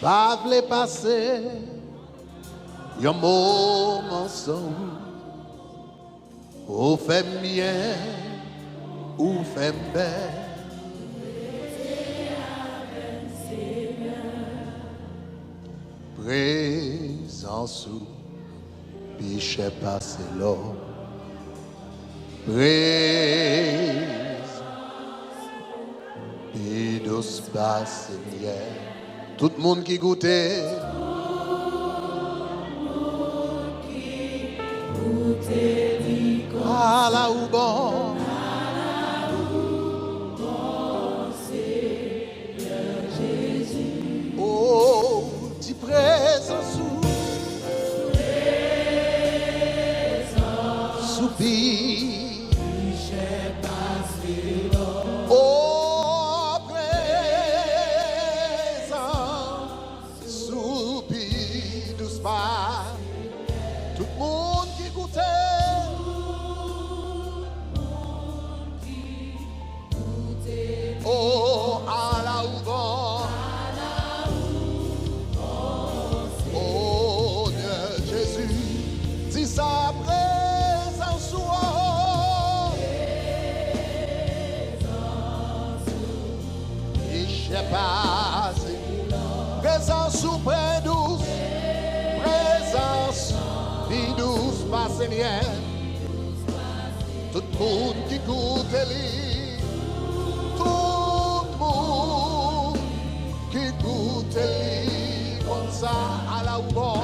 pas vle passer un moment sans ou fait bien ou fait belle. Présence ou biche passe l'eau. Présence et douce passe hier. Tout le monde qui goûtait. À la ou bon. Oh, tu présence soupir. Oh, présence soupir doucement. Tout le monde qui goûtait. Oh, à la ou bon. Si sa présence soit, et je sais pas, présence ou près douce, présence, vie douce, passe bien. Tout le monde qui goûte lui, tout le monde qui goûte lui, comme ça, à la ou bon.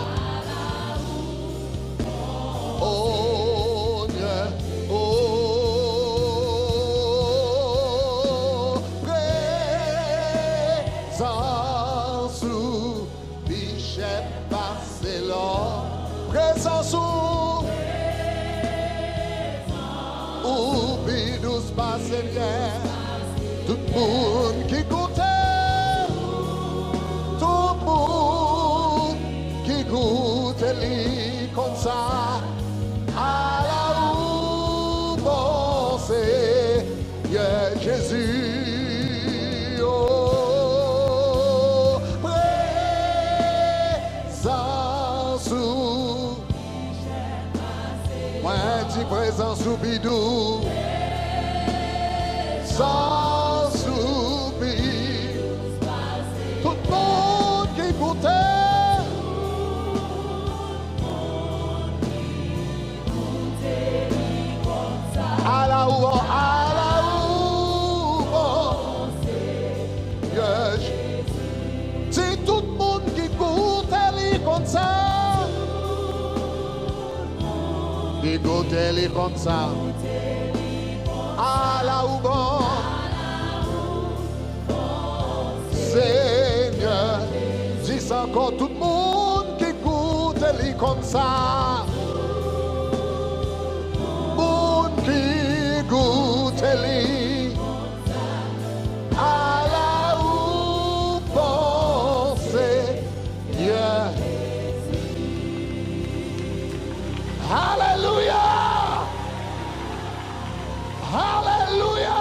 Oh, Dieu, oh, présence ou biche passe l'or, présence ou bidous passe bien, tout le monde qui goûtait, tout le monde qui goûte lui comme ça. À la où penser, Jésus, oh, présence ou, moi dis présence ou bidou, sans soupir, tout le monde qui goûtait. À la ou, c'est tout le monde qui goûte les comme ça. Qui goûte les comme ça. À la ou bon. Seigneur, dis encore tout le monde qui goûte les comme ça. Goûte lui à la où penser, yeah. Alléluia, Alléluia,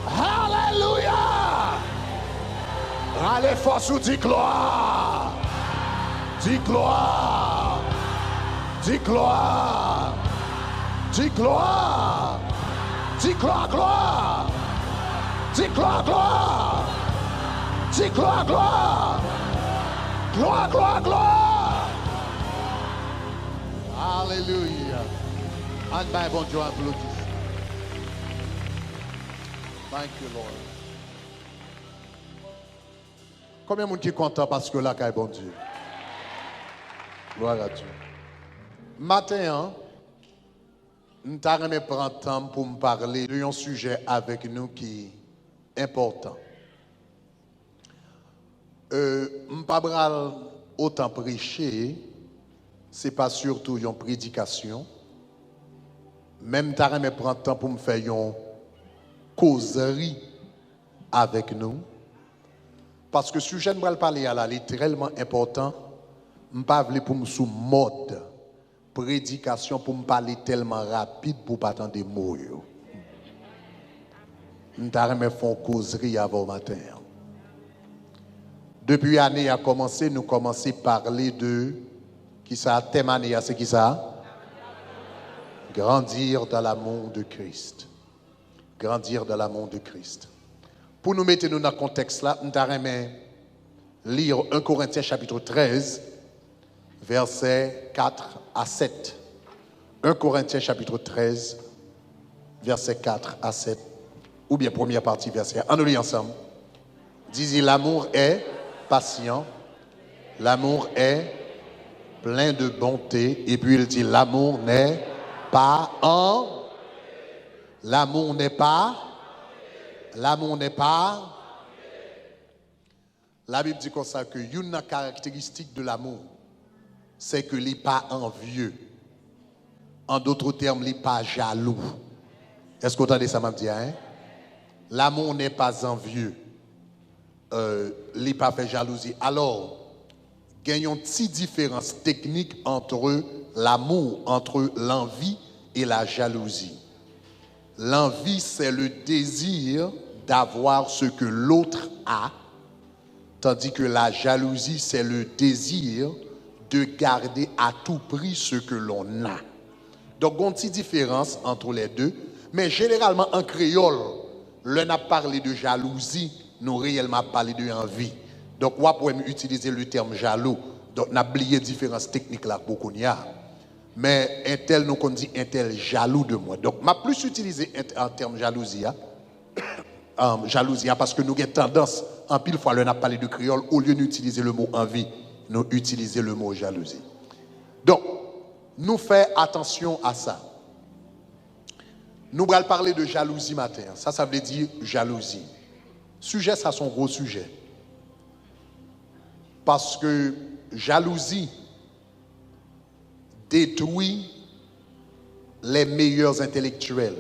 Alléluia. Allez force ou dis gloire, dis gloire, dis gloire. Dis gloire, dis gloire, gloire, dis gloire, gloire, dis gloire, gloire, gloire, gloire, gloire. Alléluia. And by bon Dieu applaudisse. Thank you, Lord. Combien de monde qui est content parce que là, c'est bon Dieu? Gloire à Dieu. Matin, hein? Nous allons prendre temps pour me parler d'un sujet avec nous qui est important. Je ne vais pas autant prêcher, ce n'est pas surtout une prédication. Même je vais prendre temps pour me faire une causerie avec nous. Parce que le sujet que je vais parler là, est tellement important. Je ne vais pas pour me sous mode. Prédication pour me parler tellement rapide pour pas attendre des mots. Nous avons fait une causerie avant matin. Depuis l'année a commencé, nous commençons à parler de qui ça, thème année, c'est qui ça? Grandir dans l'amour de Christ. Grandir dans l'amour de Christ. Pour nous mettre dans le contexte là, nous allons lire 1 Corinthiens chapitre 13, versets 4 à 7. 1 Corinthiens chapitre 13, versets 4 à 7. Ou bien première partie, verset 1. On nous lit ensemble. Disait, l'amour est patient, l'amour est plein de bonté. Et puis il dit, l'amour n'est pas l'amour n'est pas, la Bible dit comme ça que une caractéristique de l'amour, c'est que il n'est pas envieux. En d'autres termes, il n'est pas jaloux. Est-ce que vous entendez ça, m'a dit, hein? L'amour n'est pas envieux. Il n'est pas fait jalousie. Alors, il y a une petite différence technique entre l'amour, entre l'envie et la jalousie. L'envie, c'est le désir d'avoir ce que l'autre a, tandis que la jalousie, c'est le désir de garder à tout prix ce que l'on a. Donc, il y a une petite différence entre les deux, mais généralement en créole, l'on a parlé de jalousie, nous réellement parlé d'envie. Donc, on peut utiliser le terme jaloux. Donc, on a oublié différentes techniques là pour qu'on y a. Mais un tel, nous on dit un tel jaloux de moi. Donc, je plus utilisé en terme jalousie, jalousie parce que nous avons tendance, en pile fois, on a parlé de créole, au lieu d'utiliser le mot envie, nous utilisons le mot jalousie. Donc, nous faisons attention à ça. Nous allons parler de jalousie matin. Ça veut dire jalousie. Sujet, ça, c'est un gros sujet. Parce que jalousie détruit les meilleurs intellectuels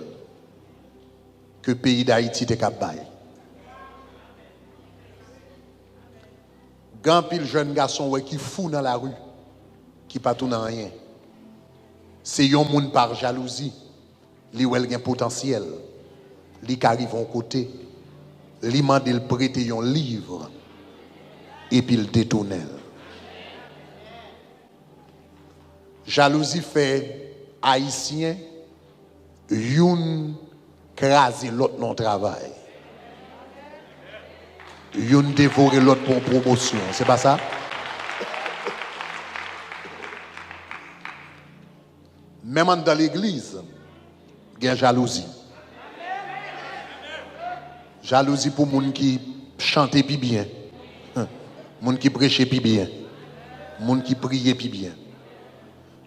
que le pays d'Haïti est capable. Grand pile jeune garçon qui fou dans la rue, qui pas tout dans rien. C'est un monde par jalousie, li ou el gen potentiel, li qui arrive en côté, li mande le prêter un livre et puis le détourne. Jalousie fait haïtien youn craser l'autre non travail. Youn dévorer l'autre pour promotion, c'est pas ça? Même dans l'église, il y a jalousie. Jalousie pour les gens qui chantent plus bien, les gens qui prêchent plus bien, les gens qui prient plus bien.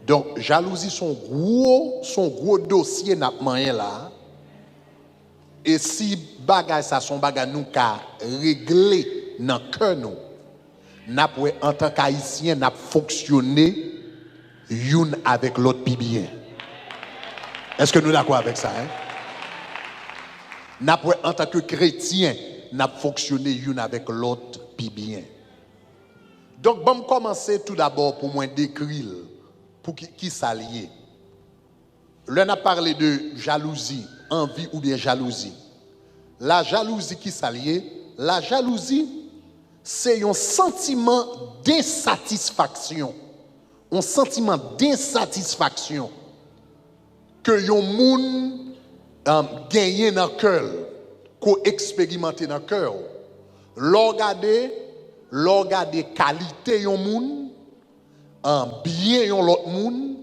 Donc, jalousie, son gros dossier n'a pas rien là. Et si bagay ça, son bagay nous ka régler dans le cœur, nous, en tant qu'haïtien, n'a fonctionné une avec l'autre plus bien. Est-ce que nous sommes d'accord avec ça? En tant que chrétien, n'a fonctionné une avec l'autre plus bien. Donc, bon, commencer tout d'abord pour moi décrire pour qui s'allier. Là, on a parlé de jalousie, envie ou bien jalousie. La jalousie qui s'allie, la jalousie, c'est un sentiment d'insatisfaction. Un sentiment d'insatisfaction que yon moun gagné dans le cœur, qu'on expérimenté dans le cœur. L'orgade qualité yon moun, bien yon l'autre moun,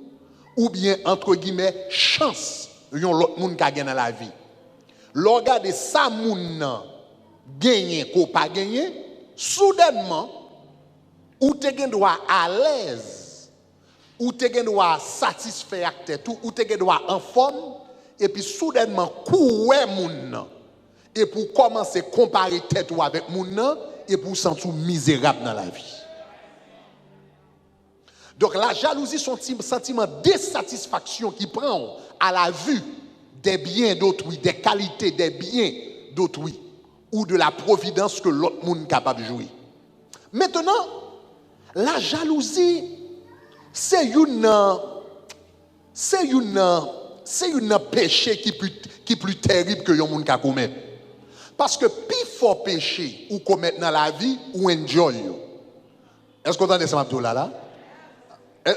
ou bien entre guillemets chance yon l'autre moun ka gagné dans la vie. L'orgade sa moun gagné ko pas gagné, soudainement ou te gen droit à l'aise, ou te gen droit satisfait acte tout, ou te gen droit en forme, et puis soudainement koué moun nan, et pour commencer comparer tête ou avec moun nan, et pour sentir misérable dans la vie. Donc la jalousie, c'est un sentiment d'insatisfaction qui prend à la vue des biens d'autrui, des qualités des biens d'autrui, ou de la providence que l'autre monde est capable de jouer. Maintenant, la jalousie, c'est une péché qui est plus terrible que yon monde ka commettre. Parce que plus fort péché ou commettre dans la vie, ou enjoy. Est-ce que vous entendez ça, Mabdoula là?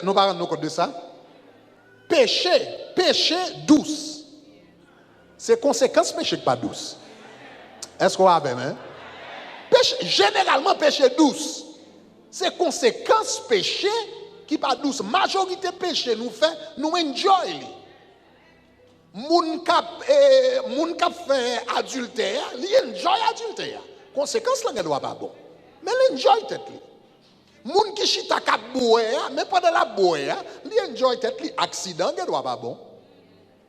Nous parlons nous compte de ça? Péché douce. C'est conséquence péché pas douce. Est-ce qu'on va bien, hein? Généralement, péché douce. C'est conséquence péché qui pas douce. Majorité péché nous fait, nous enjoy. Moun kap fait adultère, li enjoy adultère. Conséquence là, doit pas bon. Mais l'enjoy tête li. Moun qui chita kap boue, mais pendant la boue, li enjoy tête li. Accident, doit pas bon.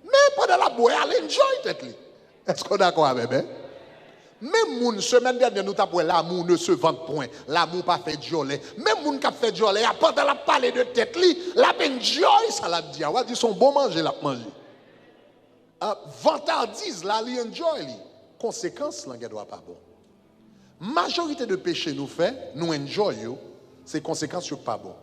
Mais pendant la boue, li enjoy tête li. Est-ce qu'on est d'accord avec moi? Même moun semaine dernière nous t'avons l'amour ne se vend point, l'amour pas fait jolet. Même moun qui a fait jolet pendant la parler de tête li, la enjoy ça l'a dit, on dit son bon manger l'a manger. Vantardise là li enjoy li. Conséquence là doit pas bon. Majorité de péché nous fait, nous enjoy yo, c'est conséquence sur pas bon.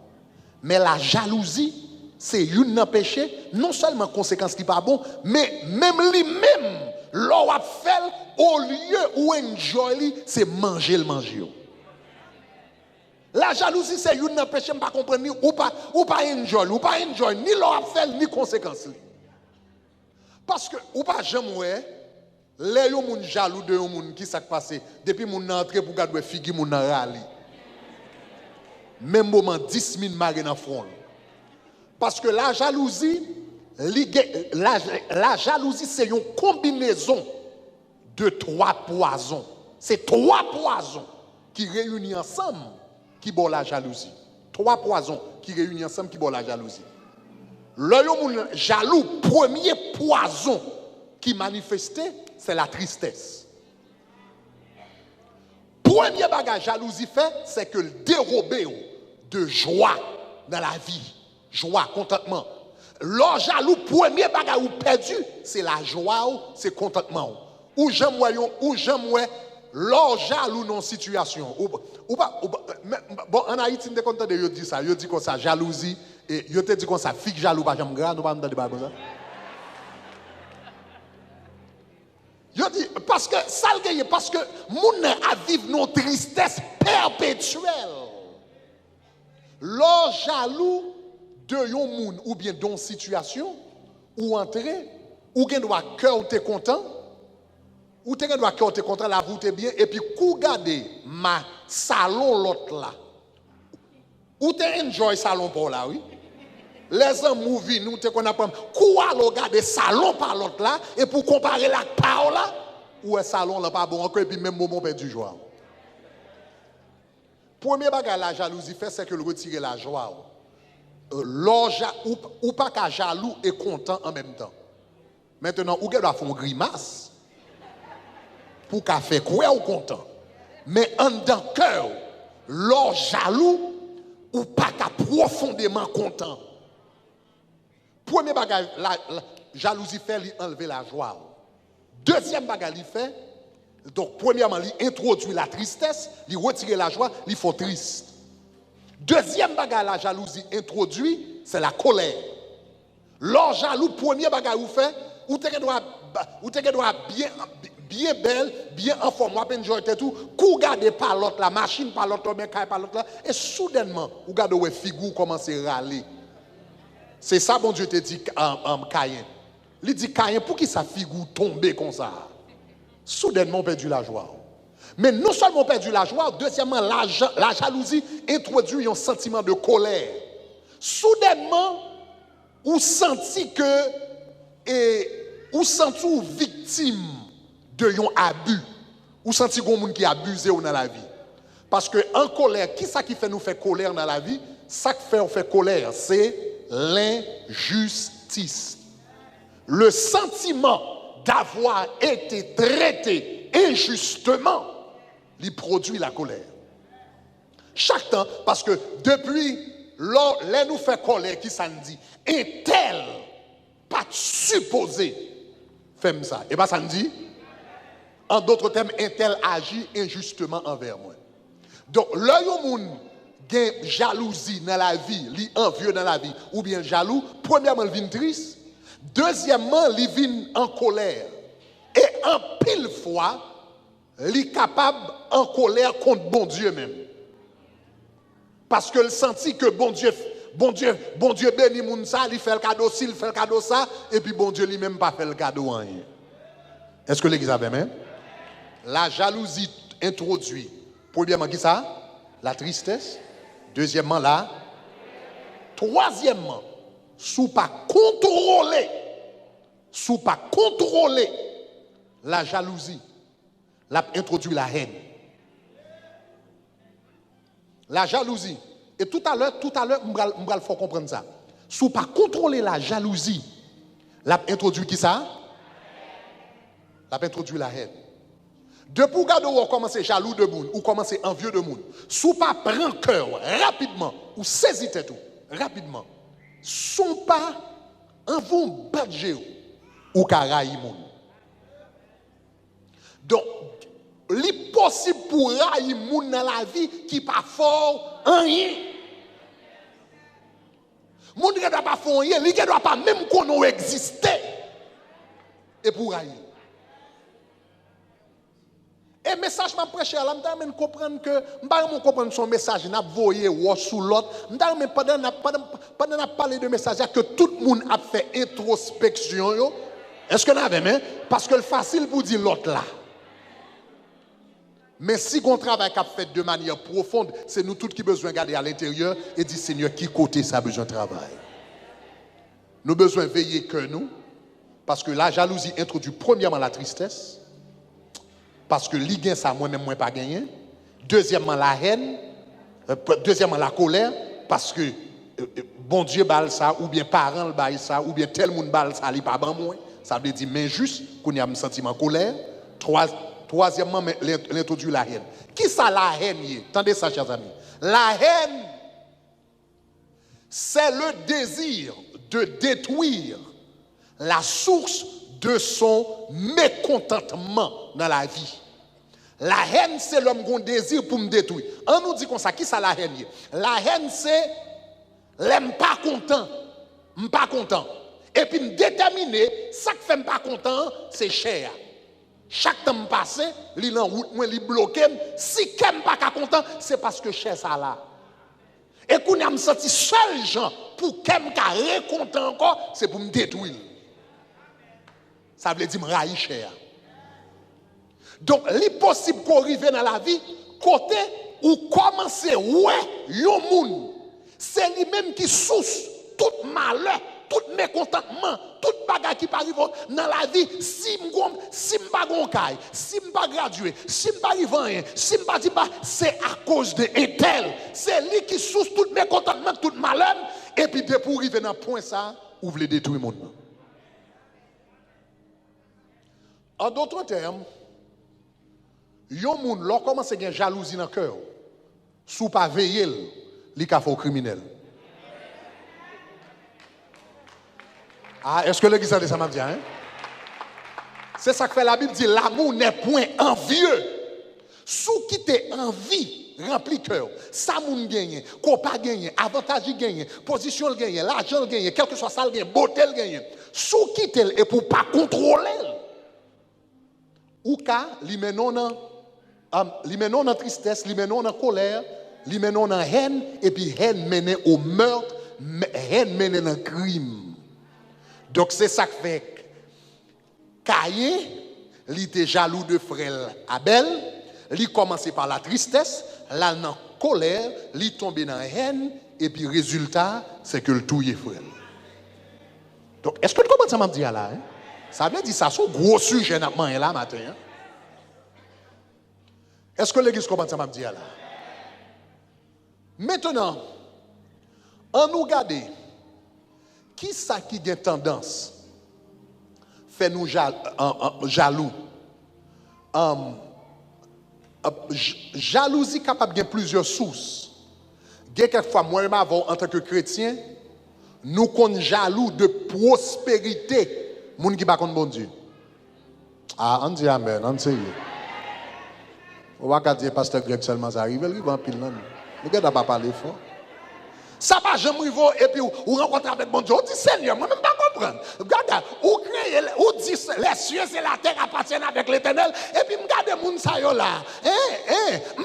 Mais la jalousie, c'est une péché, non seulement conséquence qui pas bon, mais même lui-même l'on a fait au lieu où enjoy c'est manger le manger. La jalousie c'est une péché pas comprendre ni ou pas enjoy ni l'on a fait ni conséquence. Parce que ou pas jamais les yon moun jaloux de yon moun qui s'est passé depuis moun entré pour garder figi moun rali. Même moment 10 000 marées dans front. Parce que la jalousie c'est une combinaison de 3 poisons. C'est 3 poisons qui réunissent ensemble qui bon la jalousie. 3 poisons qui réunissent ensemble qui bon la jalousie. Le yon jaloux, premier poison qui manifestait, c'est la tristesse. Premier bagage jalousie fait, c'est que le dérober de joie dans la vie. Joie, contentement. L'or jaloux, premier bagage ou perdu, c'est la joie, c'est contentement. Ou j'aime l'or jaloux dans situation. Bon, en Haïti, on est content de dire ça. Yo dit comme ça, jalousie. Et yo te dit comme ça, fille jaloux, pas j'aime grand, nous pas dans débat comme ça. Yo dit, parce que ça le gagne, parce que moun a vivre nos tristesse perpétuelle. L'or jaloux de yon moun ou bien dans situation ou entrer ou gen doit cœur te content ou te gen doit cœur te content la route bien et puis kou gade ma salon l'autre là ou te enjoy salon pour là oui les amours vi nous te qu'on apprend kou aller regarder salon par l'autre là et pour comparer la par là ou est salon là pas bon encore et puis même moment perdu joie. Premier bagage la jalousie fait c'est que le retirer la joie. Ou pas qu'à jaloux et content en même temps. Maintenant, ou doit faire une grimace pour qu'à faire quoi ou content. Mais en dans cœur, l'or jaloux ou pas qu'à profondément content. Premier bagage, la jalousie fait lui enlever la joie. Deuxième bagage, il fait, donc premièrement, il introduit la tristesse, il retire la joie, il faut triste. Deuxième bagage la jalousie introduit, c'est la colère. L'or jaloux, premier bagage ou fait, ou te doit bien belle, bien en forme, ou à peine joie tout, kou gade par l'autre la machine par l'autre, bien par l'autre là, et soudainement, ou gade ou figou commence à râler. C'est ça bon Dieu te dit en Caïn. Il dit Caïn, pour qui sa figou tombe comme ça? Soudainement, on perdu la joie. Mais non seulement perdu la joie, deuxièmement, la jalousie introduit un sentiment de colère. Soudainement, ou senti que, ou senti victime de un abus, ou senti qu'on monde qui abuse dans la vie. Parce que en colère, qui ça qui fait nous faire colère dans la vie? Ça qui fait on fait colère, c'est l'injustice. Le sentiment d'avoir été traité injustement, il produit la colère. Chaque temps, parce que depuis, là nous fait colère, qui ça nous dit, et tel, pas supposé, fait ça. Et bien ça nous dit, en d'autres termes, un tel agit injustement envers moi. Donc, là, il y a une jalousie dans la vie, li envieux dans la vie, ou bien jaloux, premièrement, il vient triste, deuxièmement, il vient en colère. Et en pile fois, il est capable en colère contre bon Dieu même. Parce que le senti que bon Dieu bénit moun ça, il fait le cadeau ci, il fait le cadeau ça, et puis bon Dieu lui-même pas fait le cadeau en rien. Est-ce que l'église avait même? La jalousie introduit. Premièrement, qui ça? La tristesse. Deuxièmement, là. Troisièmement, sous pas contrôler la jalousie, l'a introduit la haine. La jalousie. Et tout à l'heure, il faut comprendre ça. Sous pas contrôler la jalousie, l'a introduit qui ça? L'a introduit la haine. Depuis que vous commencez jaloux de monde, ou commencez envieux de monde, sous pas prendre cœur rapidement, ou saisissez tout rapidement, sont pas en vous badger ou karaï monde. Donc, l'impossible pour railler monde dans la vie qui pas fort en rien. Monde qui doit pas fort rien, lui qui doit pas même qu'on exister et pour railler. Et message m'a prêché là, m'ta comprendre que m'pa comprendre son message n'a voyé ou sous l'autre, m'ta pendant n'a parler de message que tout le monde a fait introspection yo. Est-ce que n'a même parce que le facile pour dire l'autre là. Mais si on travaille qu'a fait de manière profonde, c'est nous tous qui besoin garder à l'intérieur et dire Seigneur qui côté ça besoin de travail. Nous besoin veiller que nous parce que la jalousie introduit premièrement la tristesse. Parce que l'iguen ça moi-même moi pas gagné. Deuxièmement la haine, deuxièmement la colère parce que bon Dieu balle ça ou bien parent le bail ça ou bien tel monde balle ça li pas ban moi. Ça veut dire mais juste qu'on y a un sentiment colère. Troisièmement l'introduit la haine. Qui ça la haine? Attendez ça chers amis. La haine c'est le désir de détruire la source de son mécontentement dans la vie. La haine, c'est l'homme qui a un désir pour me détruire. On nous dit comme ça, qui ça la haine? La haine, c'est l'aime pas content. M'pas content. Et puis me déterminer, ça qui fait pas content, c'est cher. Chaque temps passé, li en route, moi li bloqué. Si qu'aime pas content, c'est parce que cher ça là. Et qu'on a me senti seul gens pour qu'aime ka recontent encore, c'est pour me détruire. Ça veut dire me railler cher. Donc, l'impossible qu'on arrive dans la vie, côté où commencer, ouais, yon moun, c'est lui-même qui source tout malheur, tout mécontentement, tout bagage qui arrive dans la vie. Si m'pa gon kay, si m'pa gradué, si m'pa rien, si m'pa dit pas, c'est à cause de Etel. C'est lui qui source tout mécontentement, tout malheur, et puis de pour arriver dans point ça, ou voulez détruire mon monde. En d'autres termes, yon moun lò commence à gen jalousie dans cœur, sous pas veiller, li ka fò criminel. Ah, est-ce que l'église a dit ça m'a dit hein? C'est ça que fait la Bible dit l'amour n'est point envieux. Sous qui t'es envie rempli cœur, ça moun gagne, ko pas gagne, avantage gagne, position gagne, l'argent gagne, quel que soit ça gagne, beauté gagne. Sous qui t'es et pour pas contrôler. Ou ka li menon en tristesse, li menon en colère, li menon en haine, et puis haine mène au meurtre, haine mène en crime. Donc c'est ça que fait Caïn, il était jaloux de frère Abel, il commençait par la tristesse, là dans la colère, il tombait dans la haine, et puis résultat, c'est que le tout est frère. Donc est-ce que tu comprends ça m'a dit là? Hein? Ça veut dire ça, c'est un gros sujet là matin. Hein? Est-ce que l'église comprend ça m'a dit là? Maintenant, on nous regarde, qui ça qui a tendance fait nous jaloux? Jalousie capable de plusieurs sources. Quelquefois, moi-même, en tant que chrétien, nous sommes jaloux de prospérité. Moun qui pas contre bon Dieu. Ah, on dit amen, on sait. On va dire pasteur Greg seulement ça arrive, il va en pile là. Le gars n'a pas parlé fort. Ça va jamais arriver et puis ou rencontrer avec bon Dieu. On dit Seigneur, moi même pas comprendre. Regarde, ou créer ou dit les cieux et la terre appartiennent avec l'Éternel et puis regarde moun sa yo là.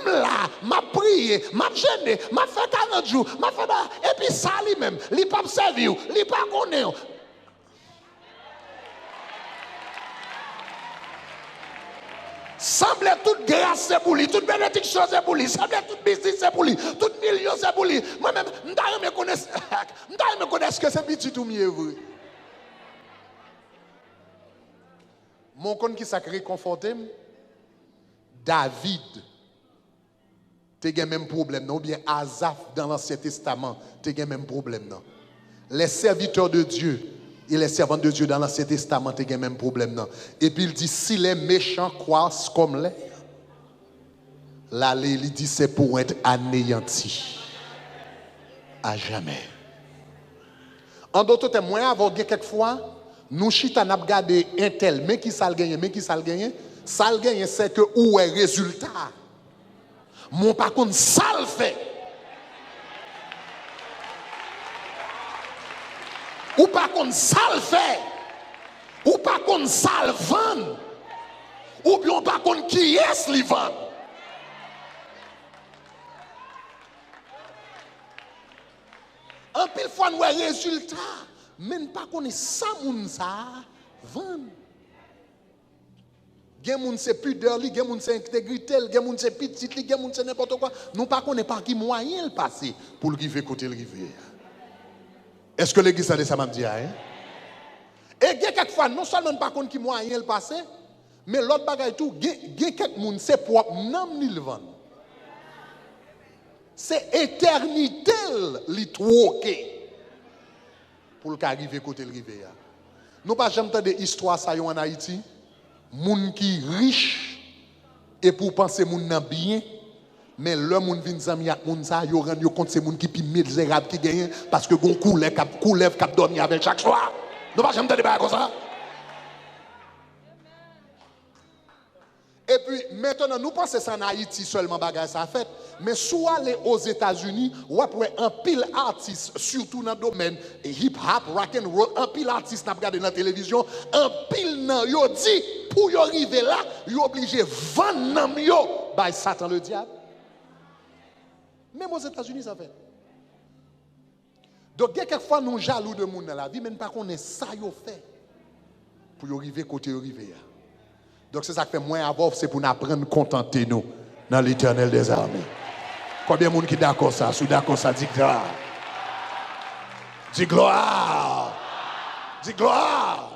Là, m'a prié, m'a gêné, m'a fait 40 jours, m'a fait et puis ça lui-même, il pas servir, il pas connaître. Semblait toute grâce c'est pour lui, toute bénédiction c'est pour lui, semblait toute business c'est pour lui, tout million c'est pour lui. Moi-même, je ne connais que c'est petit tout mieux vrai. Mon compte qui s'est réconforté, David, tu as le même problème, non? Ou bien Asaph dans l'Ancien Testament, tu as le même problème. Non? Les serviteurs de Dieu et les servants de Dieu dans l'Ancien Testament, tu as le même problème. Non? Et puis il dit, si les méchants croissent comme l'air, là, il dit, c'est pour être anéanti à jamais. En d'autres termes, moi, avant quelquefois, nous chita n'a regardé un tel, mais qui ça le gagne, ça le gagne, c'est que où est le résultat. Mon par contre, ça le fait. Ou par contre, ça le fait. Ou par contre, ça le vend. Ou bien par contre, qui est-ce qui vend. En pile fois, nous avons résultat. Mais pas qu'on est ça, moun ça vend. Gen moun c'est pudeur, gen moun c'est intégrité, gen moun c'est petit, gen moun c'est n'importe quoi. Nous pas qu'on est par qui moyen le passer pour le river côté le river. Est-ce que l'église a dit ça m'a dit hein? Et quelquefois non seulement pas qu'on qui moyen le passer, mais l'autre bagaille tout, gen quelques moun c'est propre nam ni le vendre. C'est éternité li troquer pour le arriver côté le river. Nous pas jamais entendu histoire ça en Haïti. Moun qui riche et pour penser moun nan bien mais le moun vinn zami ak moun sa yo rend yo compte c'est moun qui pi misérable qui gagne parce que gon coulève cap dormir avec chaque soir. Nous pas jamais entendu pas comme ça. Et puis maintenant nous pensons ça en Haïti seulement bagage ça fait mais soit aller aux États-Unis ou après un pile artiste surtout dans le domaine hip hop rock and roll un pile artiste n'a regardé dans la télévision un pile nan yo dit pour y arriver là yo obligé vendre nam yo by Satan le diable. Même aux États-Unis ça fait. Donc quelquefois nous jaloux de monde dans la vie même pas qu'on est ça yo fait pour y arriver côté y arriver. Donc c'est ça que fait moins avoir, c'est pour nous apprendre à contenter nous dans l'Éternel des armées. Combien de monde qui est d'accord ça? Si d'accord ça, dit gloire. Dis gloire. Dis gloire.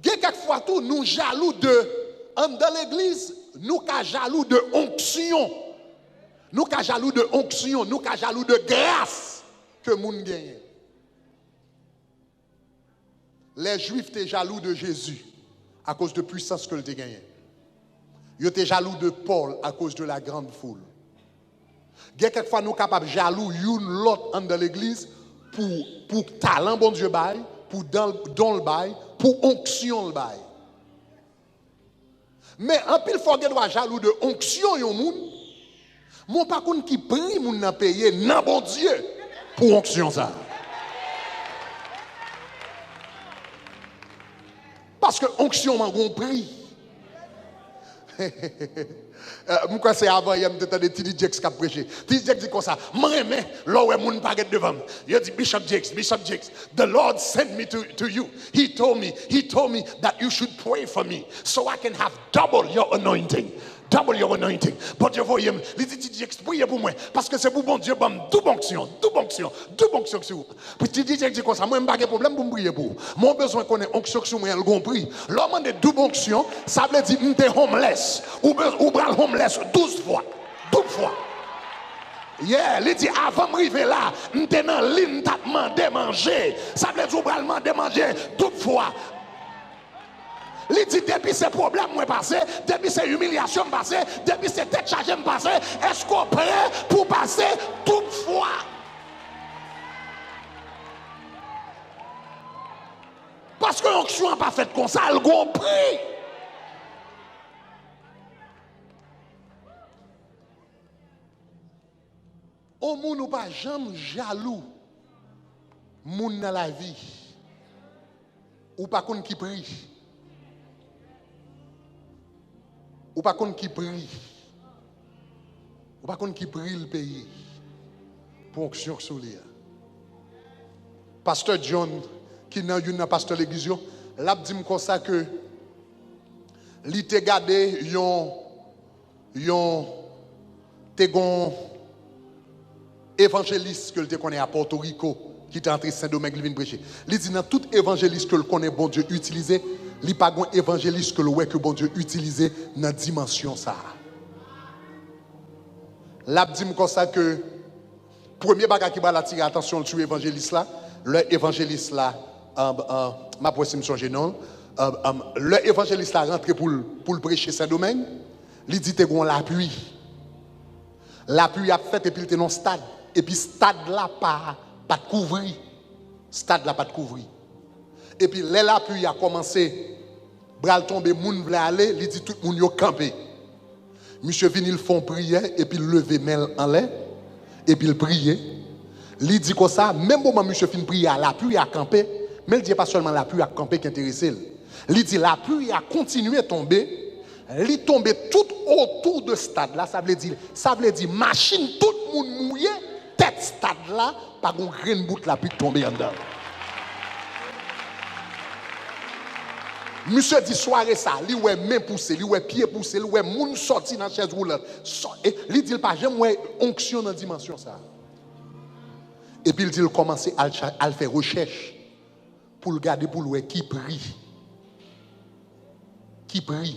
Quelquefois tout nous jaloux dans l'église, nous sommes jaloux de onction. Nous sommes jaloux de onction, nous sommes jaloux de grâce que le monde gagne. Les Juifs étaient jaloux de Jésus à cause de puissance que le gagné. Ils étaient jaloux de Paul à cause de la grande foule. Quelquefois nous sommes capables de jaloux une l'autre dans l'église pour talent bon Dieu bail, pour don le bail, pour onction le bail. Mais en pile fois qu'on doit jaloux de onction yon moun, mon par contre qui prie moun nan payer nan bon Dieu pour onction ça. Parce que onction m'a compris. Pourquoi c'est avant hier m'étais de T.D. Jakes qui a prêché. T.D. Jakes dit comme ça, moi mais là où moun pa get devant. Il dit Bishop Jakes, the Lord sent me to you. He told me that you should pray for me so I can have double your anointing. Double your anointing. But je vois, il dit, priez pour moi. Parce que c'est pour bon Dieu, double onction sur vous. Puis tu dis, comme ça, moi, je n'ai pas de problème pour me prier pour vous. Mon besoin qu'on ait onction sur moi, elle compris. L'homme de double onction, ça veut dire, que tu es homeless. Ou bral homeless 12 fois. 12 fois. Yeah, il dit, avant de m'arriver là, je suis dans l'île, je demandé manger. Ça veut dire, que je demander manger 12 fois. Il dit, depuis ces problèmes moi passé, depuis ces humiliations passées, depuis ces têtes chargées passées, est-ce qu'on est prêt pour passer toute fois? Parce que l'onction n'a pas fait comme ça, elle a compris. Au monde ou pas jamais jaloux. Moun dans la vie. Ou pas qu'on qui prie. Ou pas qu'on qui prie. Ou pas qu'on qui prie le pays. Pour onction sur lui. Pasteur John, qui n'a une pasteur l'église, l'a dit comme ça que li te gardé yon évangéliste que le connaît à Porto Rico qui est entré Saint-Domingue il vient prêcher. Il dit dans tout évangéliste que le connaît bon Dieu utilisé, il pas un évangéliste que le ouais que bon Dieu utilisé dans dimension ça. L'a dit comme ça que premier bagage qui va attirer attention sur évangéliste là, le évangéliste là ma possible changer non. Le évangéliste là rentré pour prêcher Saint-Domingue, il dit te gon l'appui. L'appui a fait et puis il était dans stade et puis stade là pas de couvrir. Stade là pas de couvrir. Et puis l'appui a commencé bral tomber moun vle aller, il dit tout moun yo camper. Monsieur vini il font prière et puis lever main en l'air et puis il prier. Il dit comme ça même moment monsieur fin prier l'appui a camper, mais il dit pas seulement l'appui a camper qui intéressé. Il dit la pluie a continué à tomber. Il tombe tout autour de stade là. Ça veut dire machine, tout le monde mouillé, tête stade là, pas une graine bout la pluie tomber en dedans. Monsieur dit soirée ça, lui ouais main poussée, lui ouais pied poussé, lui ouais moun sorti dans chaise roulante. Il dit pas j'aime ouais onction dans dimension ça. Et puis il dit il commencer à faire recherche pour le garder pour le qui prie. Qui prie.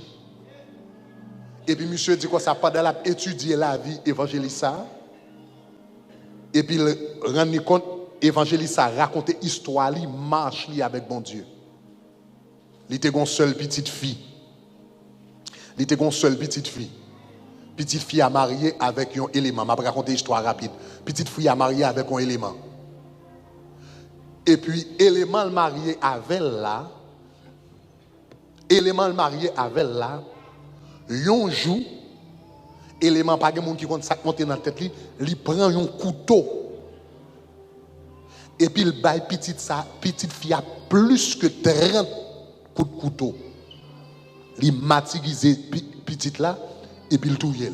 Et puis monsieur dit quoi ça pendant la étudier la vie évangéliste ça. Et puis il rend compte évangéliste ça raconter histoire li marche li avec bon Dieu. Il était une seule petite fille. Il était une seule petite fille. Petite fille a marié avec un élément. Je vais raconter une histoire rapide. Petite fille a marié avec un élément. Et puis élément le marié avec là. Élément le marié avec là. Un jour, élément pas de monde qui compte ça monter dans la tête li, il prend un couteau. Et puis il baille petite fille a plus que 30 coups de couteau. Il matiguise petite là et puis il touye.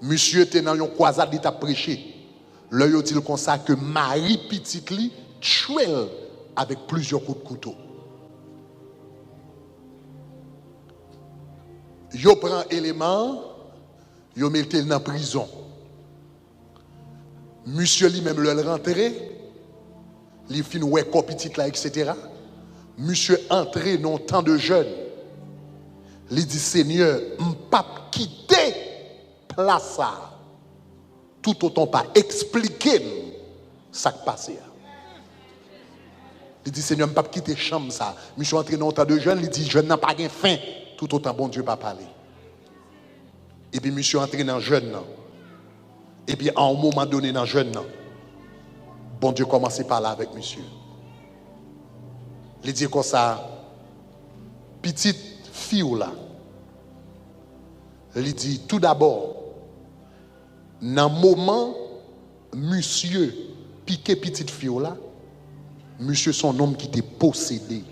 Monsieur était dans une croisade, il t'a prêché. L'œil dit comme ça que Marie petite li tué avec plusieurs coups de couteau. Yo prend élément, yo mette dans prison. Monsieur lui-même le rentré, il fin ouais petit là etc. Monsieur entré dans temps de jeûne. Il dit Seigneur, m'pas quitter place ça. Tout autant pas expliquer ça qui passe. Il dit Seigneur, m'pas quitter chambre ça. Monsieur entré dans temps de jeûne, il dit je n'ai pas gain faim. Tout autant bon Dieu va parler. Et puis monsieur entré dans le jeûne. Et puis à un moment donné dans le jeûne, bon Dieu commence à parler avec monsieur. Il dit comme ça, petite fille là, il dit tout d'abord, dans le moment, monsieur piqué petite fille là, monsieur son homme qui était possédé.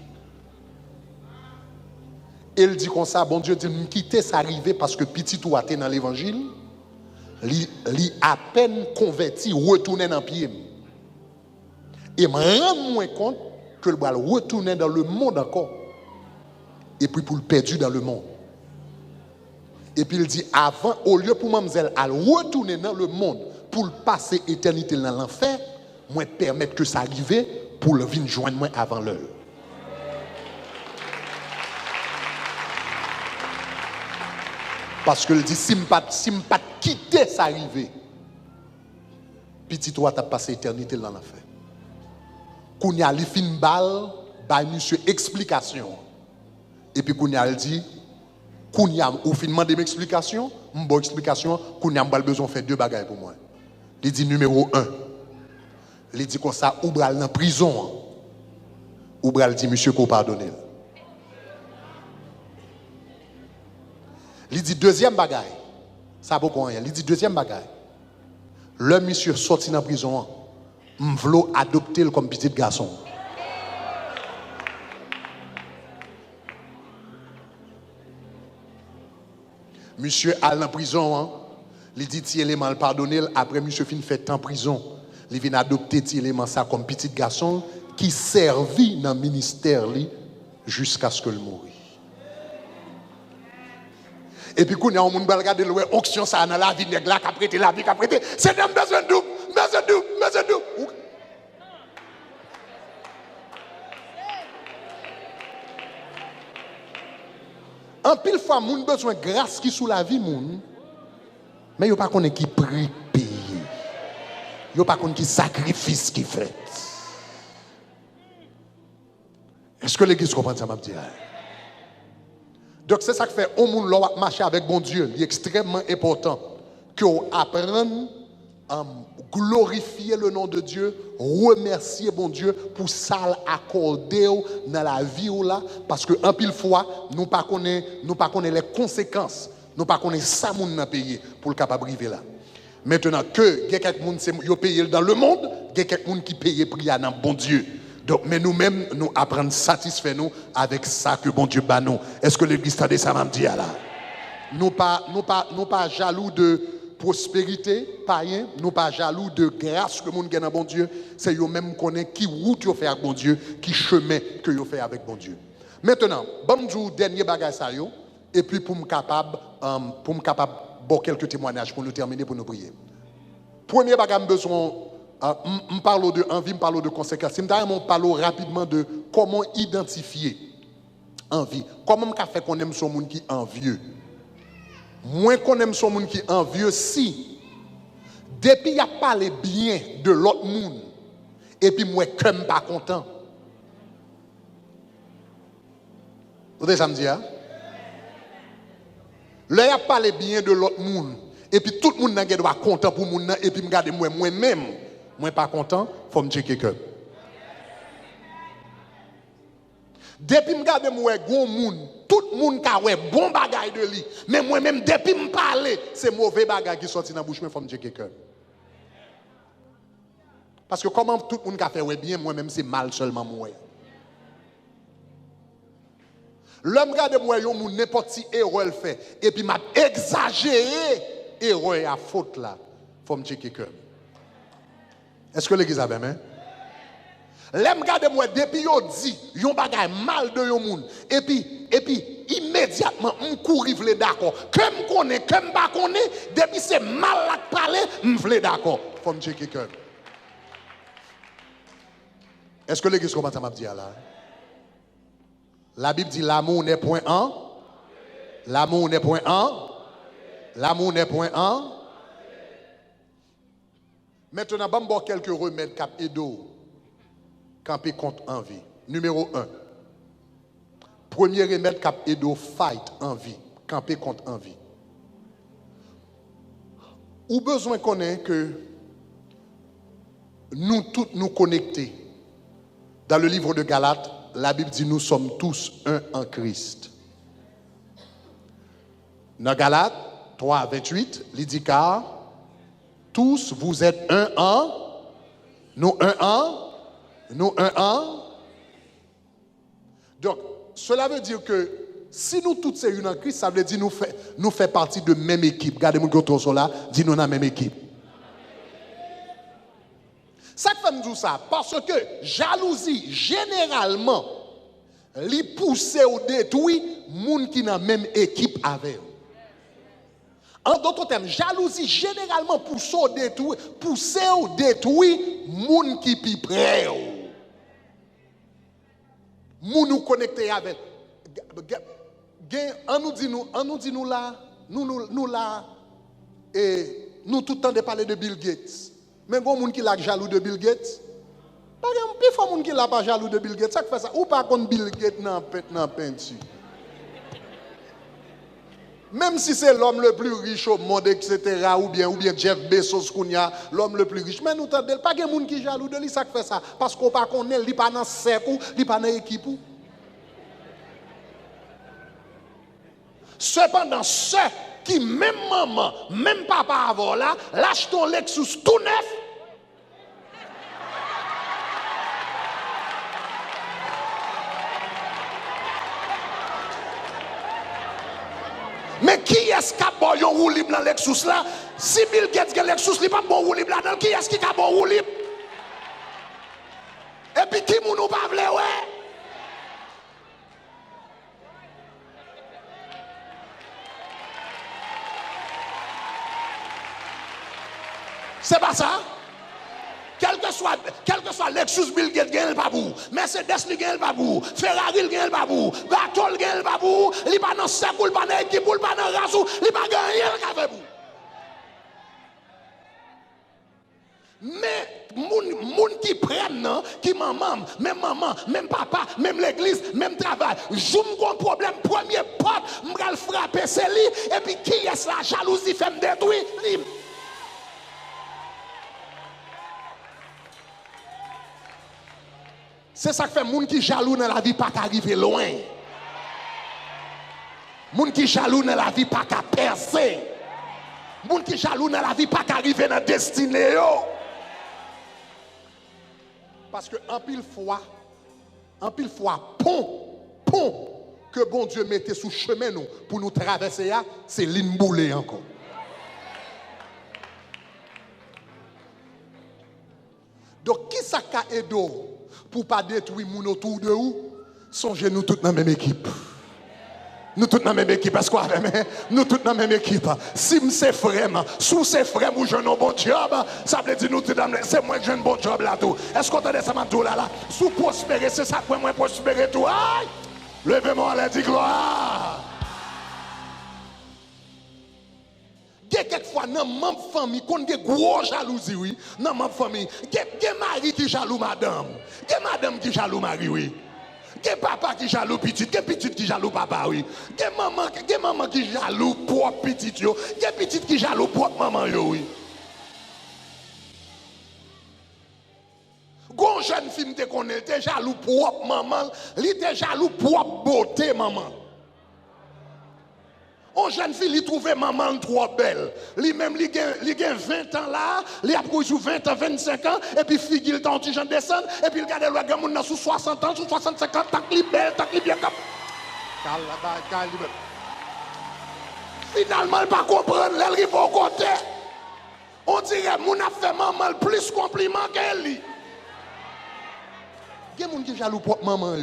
Il dit comme ça, bon Dieu dit, me quitter ça arrivé parce que petit ou athée dans l'évangile, il à peine converti, retourner dans le pied. Et me rend moins compte que le bal retourner dans le monde encore. Et puis pour le perdu dans le monde. Et puis il dit, avant, au lieu pour mademoiselle à retourner dans le monde, pour le passer éternité dans l'enfer, moi permettre que ça arrive pour le venir joindre moi avant l'heure. Parce que il dit, si je ne pas quitter ça arriver, petit toi t'as passé éternité dans l'enfer. Qu'on y a li fin balle, bah monsieur explication. Et puis qu'on y a dit, qu'on y a ou fin demander m'explication, m'bon explication, qu'on y a besoin de faire deux bagages pour moi. Il dit numéro 1. Il dit comme ça, ou bral dans prison. Ou bral dit monsieur qu'on pardonne. Il dit deuxième bagaille. Ça vaut rien. Il dit deuxième bagaille. Le monsieur sorti dans la prison, m'vlo adopter comme petit garçon. Monsieur à la prison, il dit ti élément le pardonner, après monsieur fin fait en prison. Il vient adopter ti élément ça comme petit garçon qui servit dans le ministère jusqu'à ce que le mourit. Et puis quand il y a un monde qui regarde l'onction ça dans la vie nèg là qui prêté la vie qui prêté, c'est d'un besoin double. En pile fois, moun besoin de grâce qui sous la vie, moun. Mais yo pas connaît qui prix payer. Yo pas connaît qui sacrifice qui fait. Est-ce que l'église comprend ça, m'a dit? Donc c'est ça qui fait au monde l'on marcher avec bon Dieu. Il est extrêmement important que on apprenne à glorifier le nom de Dieu, remercier bon Dieu pour ça accorder dans la vie là, parce que en pile fois nous pas connaît les conséquences, nous pas connaît ça moun nan payer pour le capable arriver là. Maintenant que quelqu'un moun c'est yo payer dans le monde, quelqu'un moun qui paye prix dans bon Dieu. Donc mais nous-mêmes nous apprendre satisfaire nous avec ça que bon Dieu bat nous. Est-ce que l'église t'a dit ça m'a dit là? Nous pas jaloux de prospérité, païen, nous pas jaloux de grâce que moun gagne dans bon Dieu, c'est eux même connaît qui route yo fait avec bon Dieu, qui chemin que yo fait avec bon Dieu. Maintenant, bon jour dernier bagage ça yo et puis pour me capable bon quelques témoignages pour nous terminer pour nous prier. Premier bagage besoin on parle de envie, on parle de conséquences. On parle rapidement de comment identifier envie. Comment on fait qu'on aime son monde qui est envieux. Moins qu'on aime son monde qui est envieux si depuis il a parlé bien de l'autre monde et puis moi comme pas content. Vous savez ça me dit hein? Là il a parlé bien de l'autre monde et puis tout le monde n'a doit content pour monde et puis me garder moi-même moi pas content, faut me checker que. Depuis me garder moi gon monde, tout le monde ka ouais bon bagay de lui, mais moi même depuis me parler, c'est mauvais bagay qui sorti dans bouche moi faut me checker que. Parce que comment tout le monde ka fait ouais bien, moi même c'est mal seulement moi. L'homme garde moi yon moun n'importe si erreur le fait et puis m'a exagéré erreur à faute là, faut me checker que. Est-ce que l'église a bien, hein? L'aime garde moi depuis yo dit yon bagay mal de yon moun et puis immédiatement on courir vle d'accord comme connaît comme pas connaît depuis c'est mal la parler on vle d'accord faut me checker cœur. Est-ce que l'église commence à m'a dire là? La Bible dit l'amour n'est point un, l'amour n'est point un, l'amour n'est point un. Maintenant, je vais quelques remèdes cap edo camper contre envie. Numéro 1. Premier remède cap edo fight envie, camper contre envie. Ou besoin qu'on ait que nous tous nous connecter. Dans le livre de Galates, la Bible dit nous sommes tous un en Christ. Dans Galates 3, 28, il dit car tous, vous êtes un en, nous un en, nous un en. Donc, cela veut dire que si nous tous sommes une en Christ, ça veut dire nous fait partie de même équipe. Regardez-moi qui est là, dit nous dans la même équipe. Ça fait nous dire ça, parce que jalousie, généralement, li pousse ou détruit moun qui dans la même équipe avec eux. En d'autres termes, jalousie généralement pousse ou détruit moun qui pi près. Moun nous connecter avec. On nous dit nous là, nous là et nous tout le temps de parler de Bill Gates. Mais il y a des gens qui sont jaloux de Bill Gates. Par exemple, il y a des gens qui ne sont pas jaloux de Bill Gates. Ça fait ça. Ou pas contre Bill Gates dans la peinture. Même si c'est l'homme le plus riche au monde, etc., ou bien Jeff Bezos, l'homme le plus riche. Mais nous t'entendons pas de gens qui sont jaloux de lui, ça fait ça. Parce qu'on ne connaît pas, il n'est pas dans le cercle, il n'est pas dans l'équipe. Cependant, ceux qui même maman, même papa avant là, lâche ton Lexus tout neuf. Mais qui est-ce qui a bon roue libre dans Lexus là? Si Bill Gates a Lexus, il n'a pas bon roue libre là-dedans. Qui est-ce qui a bon roue libre? Et puis qui nous pas vle ouais? C'est pas ça? Quel que soit Lexus, Bill Gates gagne le babou, Mercedes lui gagne le babou, Ferrari lui gagne le babou, Batol gagne le babou, il pas dans sac ou pas dans équipe ou pas dans race ou il pas gagné le babou. Mais moun qui prennent qui maman, même papa, même l'église, même travail, joue mon problème premier porte, m'gal frapper c'est lui et puis qui est la jalousie fait me détruire. C'est ça qui fait moun qui jaloux dans la vie pas qu'arriver loin. Moun qui jaloux dans la vie pas qu'à percer. Moun qui jaloux dans la vie pas qu'arriver dans destinée yo. Parce que en pile fois pont que bon Dieu mettait sous chemin nous pour nous traverser c'est l'imboulé encore. Donc qui ça qu'a aidé pour pas détruire mon autour de vous? Songez nous tous dans la même équipe. Nous tous dans la même équipe. Est-ce qu'on a nous tous dans la même équipe? Si c'est frère, sous ces frères où j'ai un bon job, ça veut dire nous tous dans c'est moi qui j'ai un bon job là tout. Est-ce qu'on entend ça tout là? Sous prospérer, c'est ça pour moi prospérer tout. Levez-moi à la dit gloire. Quelquefois dans ma famille qu'on a gros jalousie oui dans ma famille gen mari qui jaloux madame gen madame qui jaloux mari oui gen papa qui jaloux petite gen petite qui jaloux papa oui gen maman qui jaloux propre petite yo gen petite qui jaloux propre maman yo oui gon jeune fille te connaît te jaloux propre maman li te jaloux propre beauté maman. On jeune fille, il trouve maman trop belle. Lui-même, il a 20 ans là, il a pris 20 ans, 25 ans, et puis fille, il est en petit descend, et puis il regarde le gars, il sous 60 ans, sous 65 ans, tant qu'il est belle, tant qu'il est bien cap. Finalement, il ne pas comprendre, il arrive au côté. On dirait, mon a fait maman plus compliment qu'elle. Il y a des gens qui jaloux pour maman.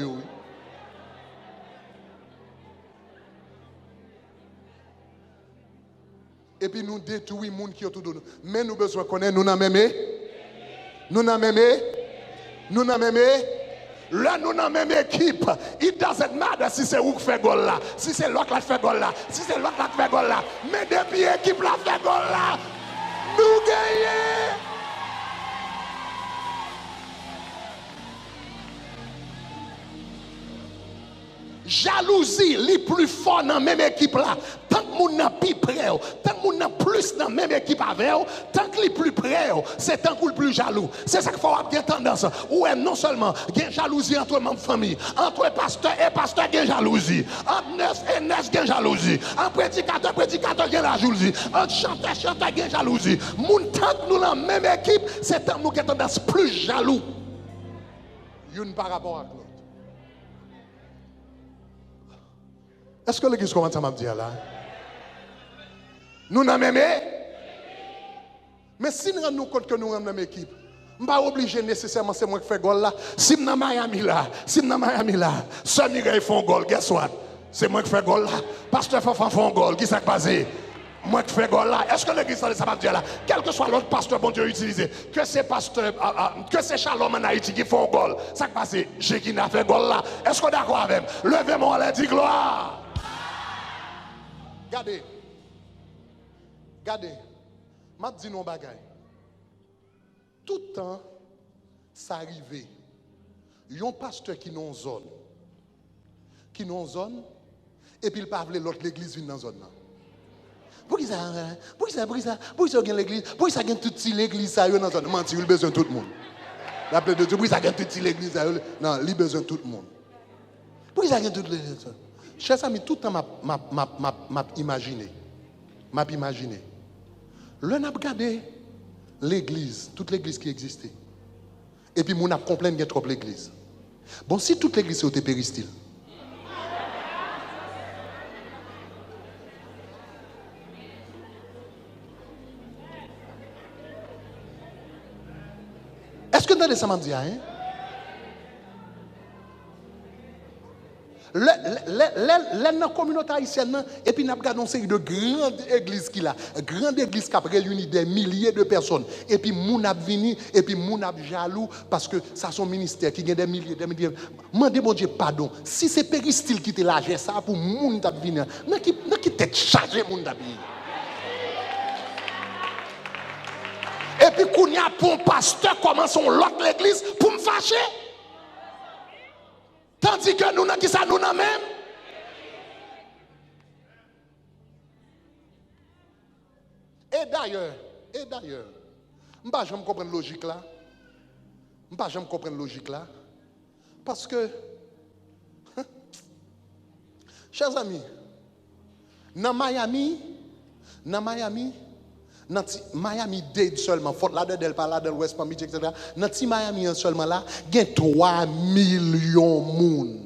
Et puis nous détruisons les gens qui sont autour de nous. Mais nous besoin de connaître, nous n'avons même. Nous n'avons même. Nous n'avons même. Là, nous n'avons même équipe. It doesn't matter si c'est où qui fait goal là. Si c'est l'autre qui fait goal là. Si c'est l'autre qui fait goal là. Mais depuis l'équipe là fait goal là, nous gagnons. Jalousie, les plus forts dans la même équipe là. Tant que nous n'avons plus près, tant que nous n'avons plus dans la même équipe avec eux, tant que les plus près, c'est tant que le plus jaloux. C'est ça qu'il faut avoir tendance. Ou non seulement, il y a jalousie entre membres de famille, entre pasteur et pasteur, il y a jalousie. Entre neuf et neuf, il y a jalousie. Entre prédicateur, il y a la jalousie. Entre chanteur, il y a jalousie. Tant que nous dans la même équipe, c'est tant que nous avons tendance plus jaloux. Une par rapport à l'autre. Est-ce que l'église commence à me dire là? Nous n'avons même. Mais si nous rendons compte que nous sommes dans la même équipe, je ne suis pas obligé nécessairement, c'est moi qui fais goal là. Si nous sommes dans Miami là, ce Mireille font goal, guess what? C'est moi qui fais goal là. Pasteur Fafan font goal, qui s'est passé? Moi qui fais goal là. Est-ce que l'église ça va me dire là? Quel que soit l'autre pasteur, bon Dieu utilisé, que c'est pasteur, que c'est Shalom en Haïti qui font goal, ça qui passe? J'ai qui n'a fait goal là. Est-ce que vous êtes d'accord avec moi? Levez-moi la dit gloire. Regardez, m'a dit non bagay. Tout le temps, ça arrive. Il y a un pasteur qui n'a zone. Et puis il parle l'autre l'église vient dans la zone. Pour ça gagne l'église, pour ça gagne toute l'église ça dans la zone. Menti, il a besoin de tout le monde. L'appel de Dieu, pour ça gagne toute l'église ça. Non, il a besoin de tout le monde. Pour ça gagne toute l'église. Chers amis, tout le temps m'a imaginé. m'a imaginé. Le n'a regardé l'église, toute l'église qui existait. Et puis mon a complaint qu'il y a trop l'église. Bon, si toute l'église était péristyle. Est-ce que vous avez ça m'a dit, hein? La communauté haïtienne, et puis nous avons une série de grandes églises qui là, grandes églises qui ont réuni des milliers de personnes. Et puis moun a venu, et puis moun a jaloux parce que ça son ministère qui a des milliers, des milliers. Mandez mon Dieu pardon. Si c'est péristyle qui te lâché ça pour moun t'a venir, n'a qui tête chargé moun t'a venir. Et puis qu'on y a pour un pasteur commençons l'autre l'église pour me fâcher. Tandis que nous, qui ça nous même. Et d'ailleurs, je ne pas jamais comprendre logique là. Je ne pas jamais comprendre logique là. Parce que, chers amis, dans Miami-Dade seulement, Fort Lauderdale, pas Lauderdale, West Palm Beach, etc. Dans Miami seulement là, il y a 3 millions de monde.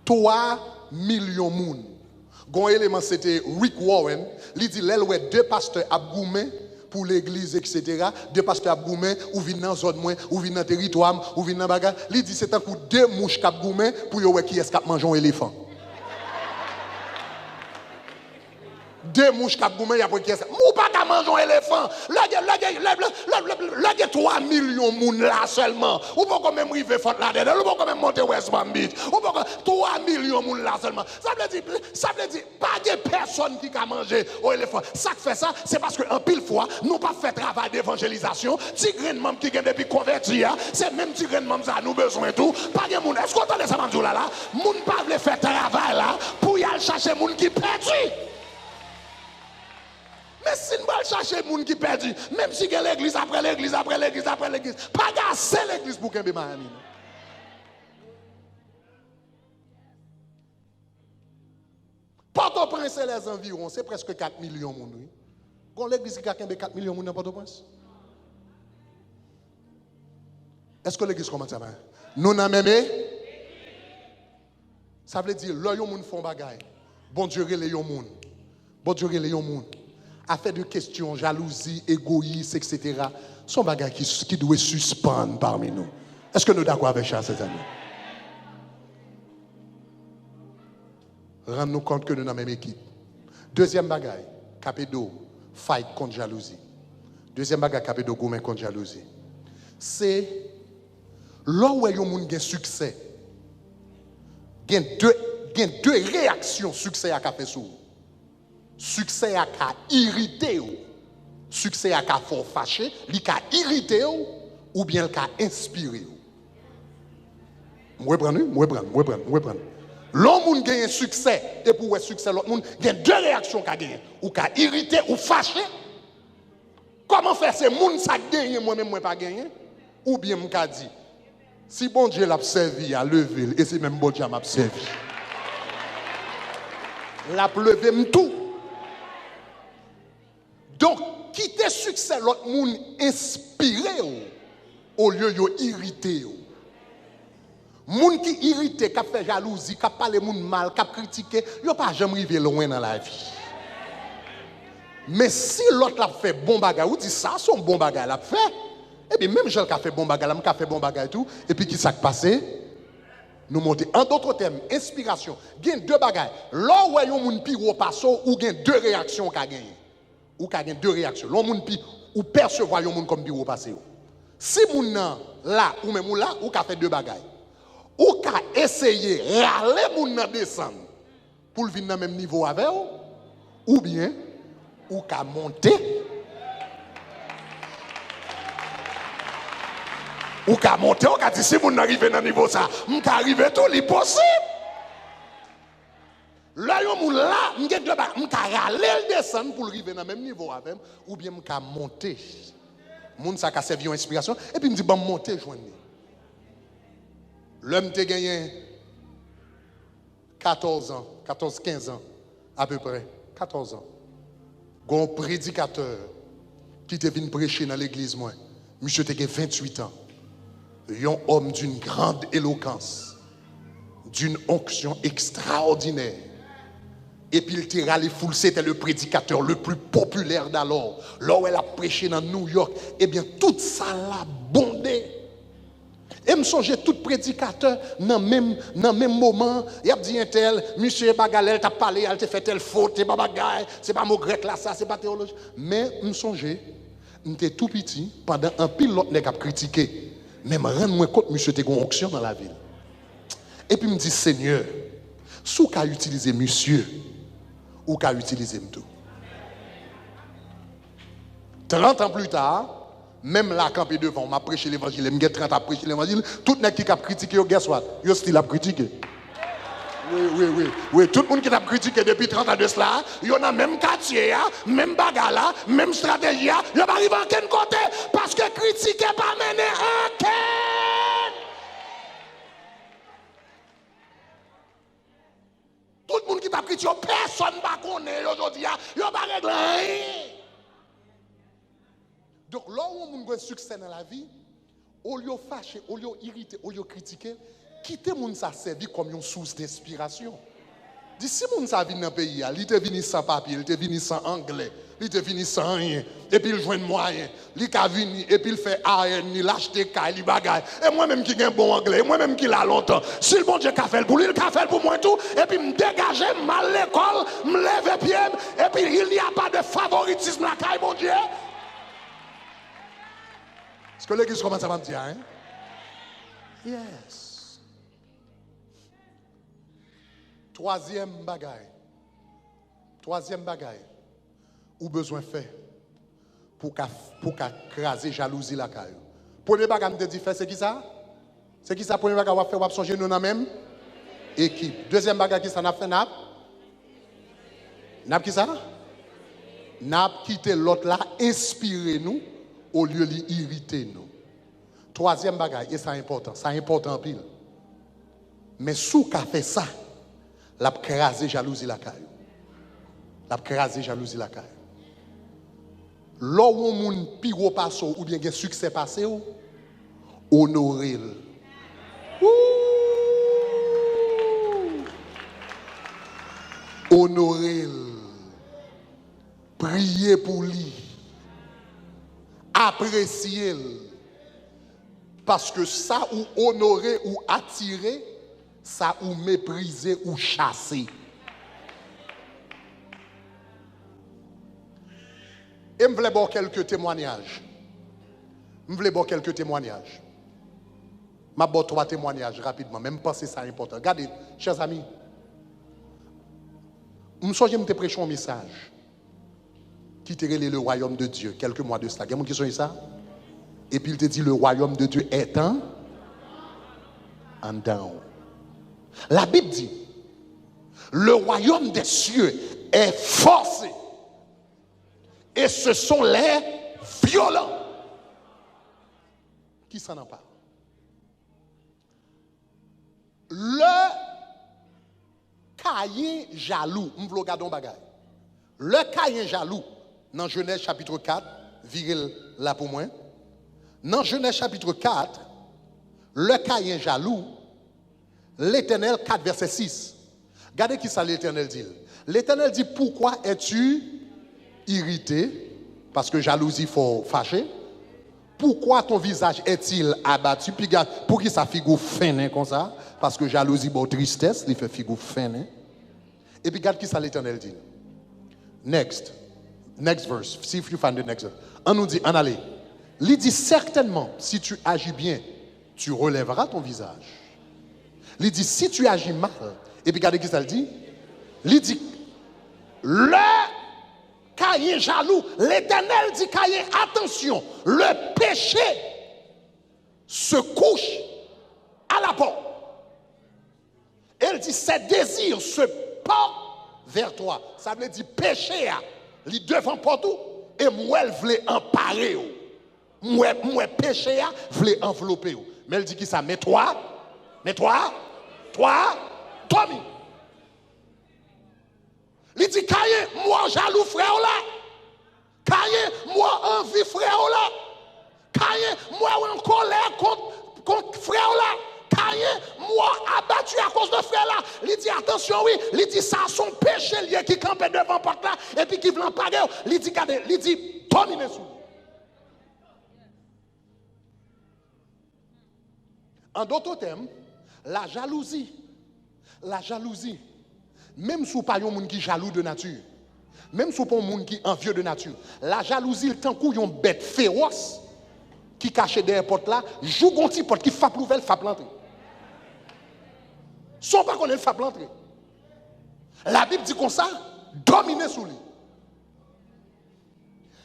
3 millions de monde. Gon élément c'était Rick Warren, il dit là ouais 2 pasteurs abgoumé pour l'église etc. 2 pasteurs abgoumé ou viennent dans zone moins ou viennent dans territoire ou viennent dans bagarre, il dit c'est un coup 2 mouches abgoumé pour yo qui est cap manger un éléphant. 2 mouches qui goumé après qui est mou pas qu'à manger un éléphant là il y a 3 millions de monde là seulement ou pas quand même river Fort Lauderdale ou pas quand même monter West Palm Beach ou pas 3 millions de monde là seulement ça veut dire pas de personne qui a mangé un éléphant ça fait ça c'est parce que en pile fois nous pas fait travail d'évangélisation ti grain membre qui gagne depuis converti c'est même ti grain membre ça nous besoin tout pas de monde est-ce qu'on entend ça m'dou là monde pas veut faire travail là pour y aller chercher monde qui perdu. Mais si nous allons chercher les gens qui perdus, même si il y a l'église après l'église, après l'église, après l'église, pas gasser l'église pour qu'il y ait Miami. Port-au-Prince et les environs, c'est presque 4 millions de monde. Quand l'église qui a 4 millions de monde dans Port-au-Prince? Est-ce que l'église commence à faire? Nous n'avons même. Ça veut dire, là, les gens font bagaille. Bon Dieu, les gens. Bon Dieu, les gens. Affaire de questions, jalousie, égoïsme, etc. Sont bagages qui doivent suspendre parmi nous. Est-ce que nous sommes d'accord avec ça, ces amis? Rendons-nous compte que nous sommes dans la même équipe. Deuxième bagaille, Capédo, fight contre jalousie. Deuxième bagaille, Capédo, gourmet contre jalousie. C'est là où il y a un succès. Il y a deux réactions succès à café sous. Succès à irriter ou succès à fort fâché, li ka irriter ou bien ka inspirer ou. Moi prendre. L'homme qui gagne succès et pour succès l'autre monde, il y a 2 réactions qu'a gagner, ou ka irriter ou fâché. Comment faire ces monde ça gagner moi-même moi pas gagner ou bien m'ka dit si bon Dieu l'a servi à lever et c'est même bon Dieu m'a servi. L'a levé m'tout. Donc, quitter succès, l'autre monde inspiré au lieu de irrité. Moun qui irrité, qui fait jalousie, qui parle moun mal, qui critiqué, il n'a pas jamais arrivé loin dans la vie. Mais si l'autre a fait bon bagage, ou dit ça, son bon bagage l'a fait, et bien même Jean qui a fait bon bagage, qui a fait bon bagage tout, et puis qui s'est passé, nous monter. En d'autres termes, inspiration, il y a 2 bagages. Là où il y a un pire passe, ou il y a 2 réactions qui a gagné. Ou qu'il y a 2 réactions. L'homme ou percevoir le monde comme bureau passé. Si moun là ou même là ou qu'a fait 2 bagages. Ou qu'a essayé râler moun nan descendre pour venir dans même niveau avec ou bien ou qu'a monter ou qu'a monter ou qu'a dit si moun arrive dans niveau ça, m'ka arriver tout li possible. Là, il y a 2 bagages. Je peux râler le descendre pour arriver dans le même niveau avec ou bien je peux monter. Moun ça a servi une inspiration et puis me dit bon monter joindre. L'homme a gagné 14 ans, 14 15 ans à peu près, 14 ans. Un prédicateur qui te venu prêcher dans l'église, moi, monsieur te 28 ans. Un homme d'une grande éloquence, d'une onction extraordinaire. Et puis il tira les foules, c'était le prédicateur le plus populaire d'alors. Là où elle a prêché dans New York, eh bien tout ça l'a bondé. Et me songeait tout prédicateur dans le même moment, il a dit un tel, monsieur Bagalel t'a parlé, elle t'a fait telle faute, c'est pas bagaille, c'est pas mot grec là, ça, c'est pas théologie. Mais me songeait, j'étais tout petit, pendant un pilote n'a critiqué. Mais me rendre moi compte, monsieur, t'es une onction dans la ville. Et puis me dit, Seigneur, si vous avez utilisé monsieur, ou qu'a utilisé tout. 30 ans plus tard, même là, campé devant, m'a prêché l'évangile, m'a 30 ans à prêcher l'évangile, tout le monde qui a critiqué, guess what? Yo still a critiqué. Oui, tout le monde qui a critiqué depuis 30 ans de cela, il y a même quartier, même bagarre, même stratégie, il n'y a pas arrivé à aucun côté, parce que critiquer pas mener à aucun. Tout le monde qui t'a critiqué, personne ne va connaître aujourd'hui, il n'y a pas réglé rien. Donc là où on a un succès dans la vie, au lieu de fâcher, au lieu d'irriter, au lieu de critiquer, quitter le monde ça servi comme une source d'inspiration. Dis si le monde ça vient dans le pays, il est venu sans papier, il est venu sans anglais, il est venu sans rien, et puis il joue un moyen, il est venu, et puis il fait AN, il lâche des cas, il bagaille. Et moi-même qui ai un bon anglais, moi-même qui l'a longtemps, si le bon Dieu a fait pour lui, il a fait pour moi tout, et puis me dégager, mal l'école, me lever pied, et puis il n'y a pas de favoritisme là, mon Dieu. Est-ce que l'église commence à me dire, hein? Yes. Troisième bagaille, ou besoin fait pour craser jalousie la caille. Premier bagaille, me dit fait, c'est qui ça? C'est qui ça, premier bagaille, on va faire, on va changer nous dans même équipe. Deuxième bagaille, qui ça n'a fait, n'a qui ça? N'a quitté l'autre là, inspiré nous, au lieu d'irriter nous. Troisième bagaille, et ça important en pile. Mais sous qu'a fait ça, l'a crasé jalousie la caille. L'a crasé jalousie la caille. Là où on pire passe ou bien un succès passé, honorer. Honorer. Prier pour lui. Apprécier. Parce que ça ou honorer ou attirer, ça ou mépriser ou chasser. Et je voulais voir quelques témoignages. Je voulais voir quelques témoignages. Je vais 3 témoignages rapidement. Même penser ça important. Regardez, chers amis. Je me prêché un message qui te relève le royaume de Dieu quelques mois de cela. Il y a des gens qui sont ça? Et puis il te dit le royaume de Dieu est en down. La Bible dit le royaume des cieux est forcé. Et ce sont les violents qui s'en emparent. Le Caïn jaloux, le Caïn jaloux, dans Genèse chapitre 4, viril là pour moi. Dans Genèse chapitre 4, le Caïn jaloux, l'Éternel 4 verset 6. Regardez qui ça l'Éternel dit. L'Éternel dit pourquoi es-tu irrité? Parce que jalousie faut fâcher. Pourquoi ton visage est-il abattu? Puis pour qui ça figure fin comme ça? Parce que jalousie bon tristesse, il fait figure fin. Et puis regarde qui ça l'Éternel dit. Next verse. See if you find the next verse. On nous dit, en allez. Il dit certainement, si tu agis bien, tu relèveras ton visage. Il dit, si tu agis mal, et puis regardez qui ça le dit. Il dit, le Caïn jaloux, l'Éternel dit Caïn, attention, le péché se couche à la porte. Elle dit, ses désirs se portent vers toi. Ça veut dire péché, il est devant porte et moi, elle voulait emparer. Moi péché, voulait envelopper. Mais elle dit qui ça? Mais toi, Tommy. Il dit, Caïn, moi jaloux frère là, envie frère là. Caïn, moi en colère contre frère là. Caïn, moi abattu à cause de frère là. Il dit attention oui, il dit ça son péché lié qui campait devant porte là et puis qui veut l'emparer. Il dit regardez, il dit dominez sur. En d'autres termes, la jalousie, même si vous pas un monde qui est jaloux de nature, même si vous pas un monde qui est envieux de nature, la jalousie, le temps où une bête féroce qui cache derrière porte là, joue un petit porte qui frappe l'ouvert, frappe l'entrée. Sans pas qu'on ait frappe l'entrée. La Bible dit comme ça, dominer sous lui.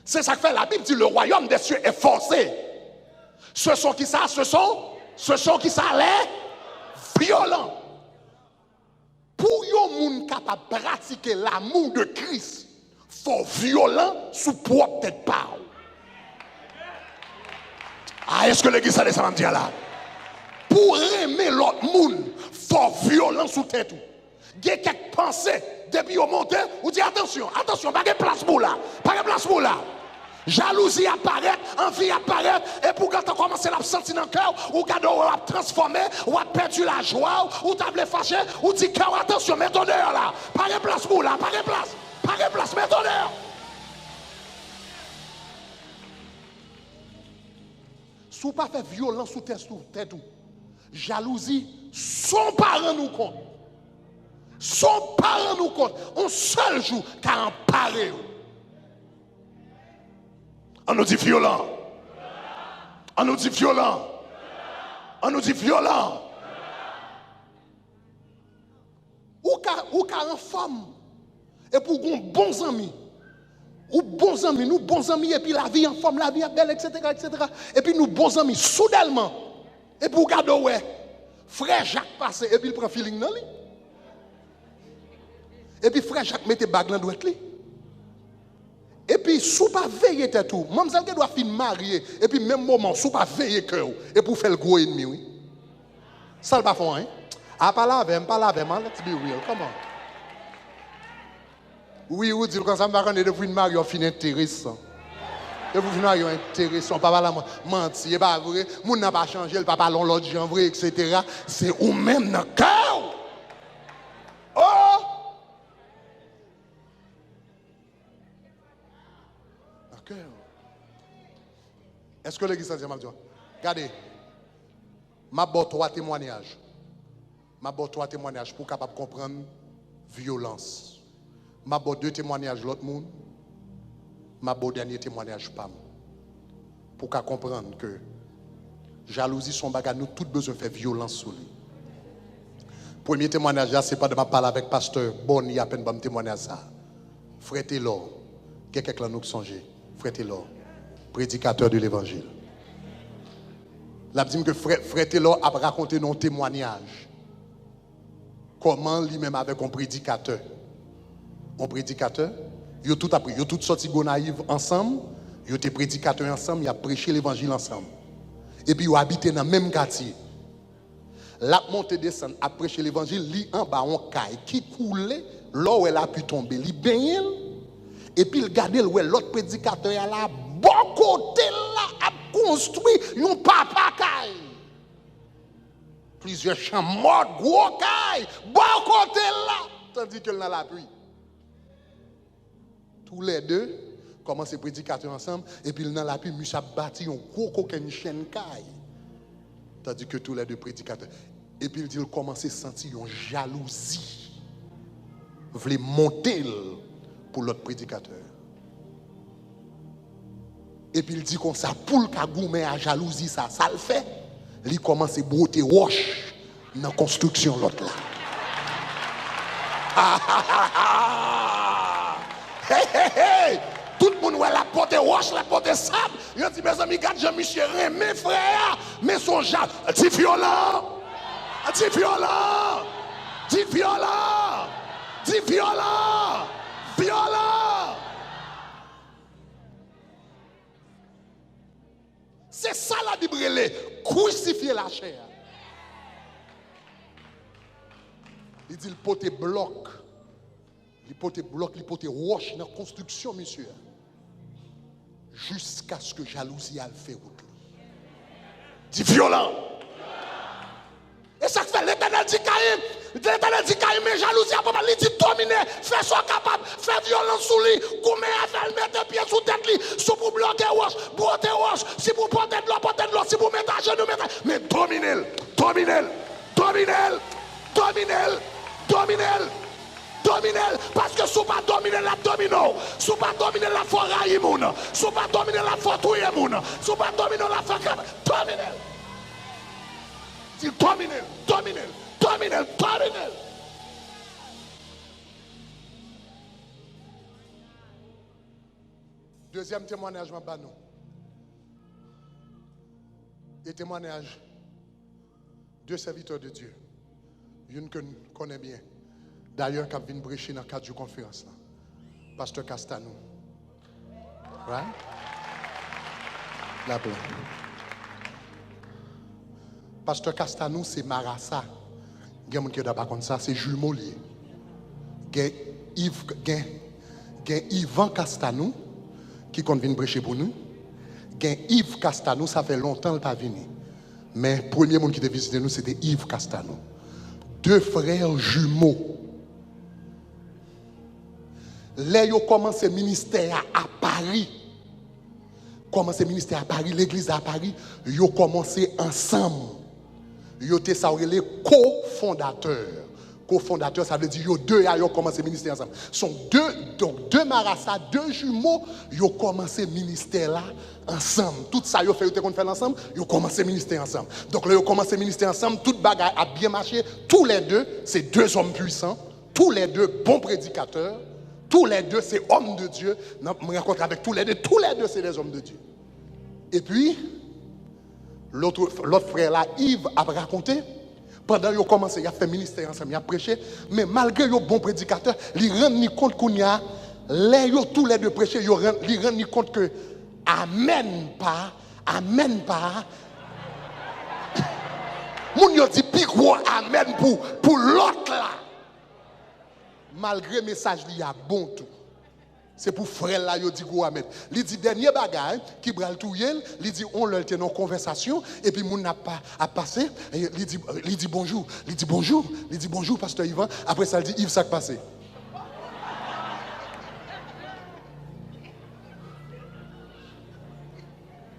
C'est ça que fait la Bible dit le royaume des cieux est forcé. Ce sont qui ça? Ce sont qui ça les violents. Pour yon moun capable de pratiquer l'amour de Christ, faut violent sous propre tête pas. Ah, est-ce que l'église a ça va me dire là? Pour aimer l'autre monde, faut violent sous tête. Il y a quelques pensées depuis au monté, ou dit attention, pas de place pour là, pas de place pour là. Jalousie apparaît, envie apparaît, et pour quand on commence à sentir dans le cœur, ou quand on a transformé, ou a perdu la joie, ou tu as fâché, ou dit cœur, attention, mets ton dehors là, pas de place pour là, pas de place, mets ton dehors. Si vous pas fait violence sous tête, jalousie, son parent nous compte. Son parent nous compte. Un seul jour, car en paré. On nous dit violent. On nous dit violent. On nous dit violent. Ou car en femme. Et pour un bons amis. Ou bons amis, nous bons amis, et puis la vie en forme, la vie est belle, etc., etc. Et puis nous bons amis, soudainement, et puis regardez, ouais, frère Jacques passe, et puis il prend feeling dans lui. Et puis frère Jacques mette bague dans le doigt. Et puis, sous pas veiller tout, mademoiselle qui doit finir mariée, et puis même moment, sous pas veiller cœur, et pour faire le gros ennemi, oui. Ça le pas fond, hein? Ah, pas la même, let's be real, come on. Oui, vous dites comme ça, je vais depuis une mariée, on finit intéressant. Et vous finissez intéressant, papa la menti, pas vrai, mon n'a pas changé, le papa l'autre gens vrai, etc. C'est ou même dans le cœur. Oh! Dans le cœur. Est-ce que l'église dit, regardez, ma botte trois témoignages. Pour capable comprendre violence. Ma bon deux témoignages l'autre monde, ma bon dernier témoignage pas. Pour qu'à comprendre que jalousie son bagage nous tout besoin de faire violence sur lui. Premier témoignage là, c'est pas de ma parler avec pasteur Bonnie à peine pas me témoigner ça. Frère Taylor, quelqu'un là nous songer. Frère Taylor, prédicateur de l'évangile. La dit que frère Taylor a raconté nos témoignages. Comment lui-même avec un prédicateur. Un prédicateur, ils ont tout appris, ils ont tout sorti Gonaïve ensemble, ils ont été prédicateurs ensemble, ils ont prêché l'évangile ensemble. Et puis ils ont habité dans le même quartier. La montée descend à prêcher l'évangile, li en bas on caille qui coulait, là où elle a pu tomber, li baigne, et puis il garde où l'autre prédicateur là, bon côté là, a construit un papa caille. Plusieurs champs morts, gros caille, bon côté là, tandis que dans la pluie. Tous les deux commencent à prédiquer ensemble et puis dans la pluie, Michel a bâti un gros coquin chaîne caille. Tandis que tous les deux prédicateurs. Et puis il commence à sentir une jalousie. Il voulait monter pour l'autre prédicateur. Et puis il dit comme ça, pour le cagoumé à jalousie, ça le fait. Il commence à brouter roche dans la construction l'autre là. Hey, hey, hey! Tout le monde voit la porte roche, la porte sable. Il dit, mes amis, regarde Jean-Michel, mes frères, mais son Jacques. Dis violent! Dis violent! Dis violent! Dis violent! Violent! C'est ça la Bible, crucifier la chair. Il dit, le pote bloc. Il pote bloc, il pote roche dans la construction, monsieur. jusqu'à ce que jalousie a fait route. Dit violent. Et ça fait l'Éternel dit Caïn. L'Éternel dit Caïn, mais jalousie à papa, il dit dominer, fais soit capable, fais violence sous lui, comment elle mettre pied sous tête lui, si pour bloquer roche, broter roche, si pour porter de l'eau, si pour mettre à genoux, mais dominer, parce que si pas dominer la domino, si pas dominer la foi raïmoun, si pas dominer la foi touyemoun, si pas dominer la foi dominer. Il domine. Deuxième témoignage, ma banou. Et témoignage deux serviteurs de Dieu. Une que nous connaissons bien. D'ailleurs, qui vient prêcher dans le cadre de la conférence. Pasteur Castanou. Right? La paix. Pasteur Castanou, c'est Marassa. Il y a des gens qui ne pas comme ça, c'est jumeau lié. Il y a Yvan Castanou qui vient prêcher pour nous. Il y a Yves Castanou, ça fait longtemps qu'il n'est pas venu. Mais le premier monde qui a visité nous, c'était Yves Castanou. Deux frères jumeaux. Là, ils ont commencé le ministère à Paris. Commencé le ministère à Paris, l'église à Paris. Ils ont commencé ensemble. Ils ont été les cofondateurs. Cofondateurs, ça veut dire qu'ils deux ont commencé le ministère ensemble. Sont deux Marassa, deux jumeaux, ils ont commencé le ministère là ensemble. Tout ça, ils ont fait ensemble, ils ont commencé le ministère ensemble. Donc là, ils ont commencé le ministère ensemble, toute bagarre a bien marché. Tous les deux, c'est deux hommes puissants. Tous les deux, bons prédicateurs. Tous les deux, c'est hommes de Dieu. Je me rencontre avec tous les deux, c'est des hommes de Dieu. Et puis, l'autre frère là, Yves, a raconté, pendant qu'ils ont commencé, il a fait ministère ensemble, il a prêché, mais malgré les bons prédicateurs, ils ne rendent compte qu'on y a, tous les deux prêchés, ils rendent compte que Amen pas. Moun yo dit puis gros Amen pour l'autre là. Malgré le message, il y a bon tout. C'est pour frère là, il dit gros Amen. Il dit dernier bagage qui bral tout yel, il dit on leur tient en conversation et puis moun n'a pas à passer, il dit bonjour, pasteur Yvan, après ça il dit Yves ça qui passé.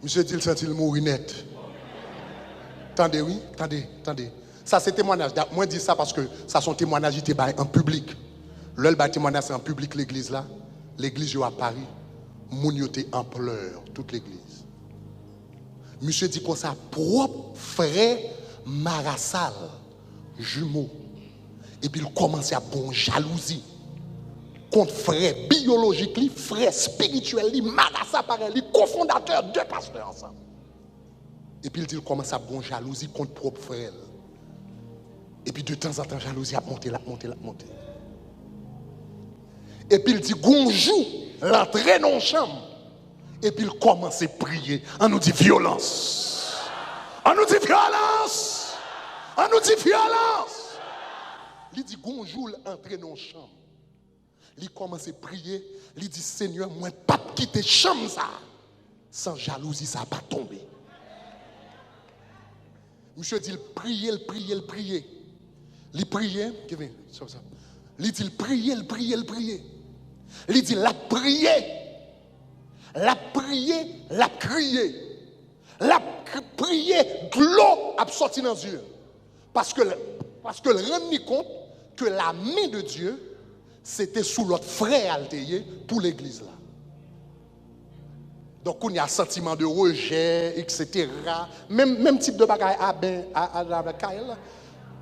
Monsieur dit il senti le mourir net. Attendez oui, attendez. Ça c'est témoignage. Moi je dis ça parce que ça son témoignage était en public. Le témoignage c'est en public l'église là. L'église à Paris, moun yo te en pleurs, toute l'église. Monsieur dit comme ça, propre frère Marassal, jumeau. Et puis il commence à bon jalousie. Contre frère biologique, frère spirituel, Marassal pareil, cofondateur, deux pasteurs ensemble. Et puis il commence à bon jalousie contre propre frère. Et puis de temps en temps, jalousie a monté. Et puis il dit, gonjou, l'entrée dans la chambre. Et puis il commence à prier. On nous dit violence. Il dit, gonjou, l'entrée dans la chambre. Il commence à prier. Il dit, Seigneur, moi, pas quitter chambre ça. Sans jalousie, ça va pas tomber. Monsieur dit, il priait. Il priait. Il dit, il priait. Il dit, la prière, la crié. La prière, de l'eau a sorti dans les yeux. Parce que le rend compte que la main de Dieu, c'était sous l'autre frère altéré pour l'église là. Donc, il y a un sentiment de rejet, etc. Même type de bagaille à la caille là.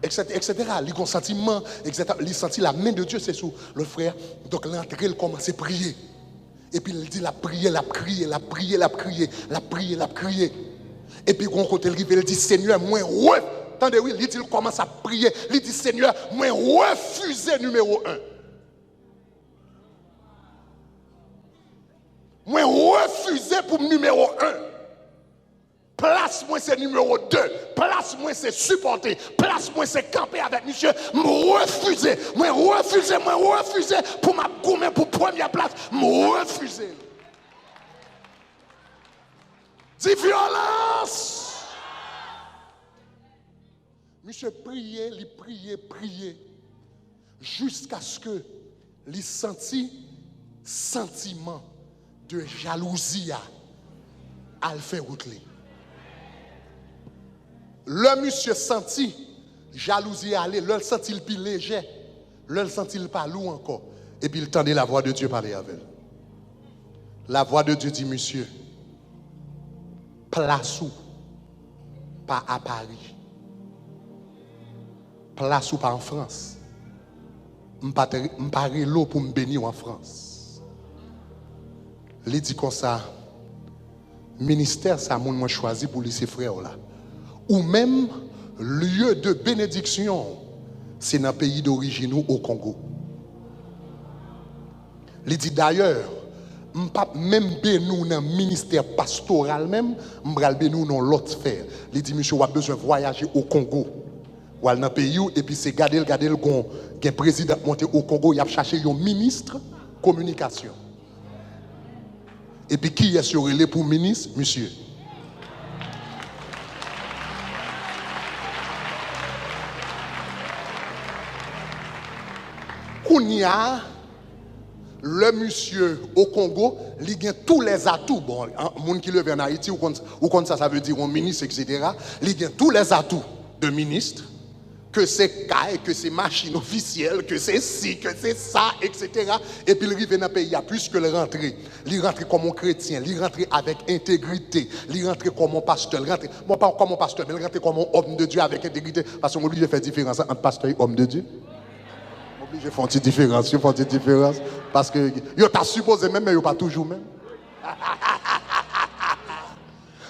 Etc. Il a un sentiment, il sentit la main de Dieu, c'est sous le frère. Donc l'entrée, il commence à prier. Et puis il dit la prière. Et puis quand côté il dit Seigneur, moi attendez oui, il commence à prier. Il dit Seigneur, moi refusé numéro 1. Moi refusé pour numéro 1. Place-moi c'est numéro 2. Place-moi c'est supporter. Place-moi c'est camper avec monsieur. Moi refusé pour ma gourmet pour première place. Moi refusé. Dis violence. Monsieur priait, il priait, jusqu'à ce que il senti sentiment de jalousie à le faire route. Le monsieur senti jalousie aller, le senti le plus léger, le senti le pas lourd encore. Et puis il tendait la voix de Dieu parler avec elle. La voix de Dieu dit, monsieur, place ou pas à Paris, place ou pas en France. Je ne pas l'eau pour me bénir en France. Il dit comme ça, ministère, ça m'a choisi pour laisser frère là. Ou même lieu de bénédiction, c'est dans le pays d'origine ou au Congo. Il dit d'ailleurs, même nous dans le ministère pastoral même, nous dans l'autre sphère. Il dit monsieur, on a besoin de voyager au Congo. Ou dans le pays et puis c'est garder le président monté au Congo, il a cherché un ministre communication. Et puis qui est sur relais pour ministre, monsieur? Kounia, le monsieur au Congo, il a tous les atouts. Bon, les gens qui lèvent en Haïti, ou comme ça veut dire un ministre, etc. Il a tous les atouts de ministre, que c'est caille, que c'est machine officielle, que c'est ci, que c'est ça, etc. Et puis il arrive dans le pays, il y a plus que le rentrer. Il rentre comme un chrétien, il rentre avec intégrité, il rentre comme un pasteur, il rentre, bon, pas comme un pasteur, mais il rentre comme un homme de Dieu avec intégrité. Parce qu'on oblige de faire différence entre pasteur et homme de Dieu. Je fais une différence, parce que yo pas supposé même, mais yo pas toujours même.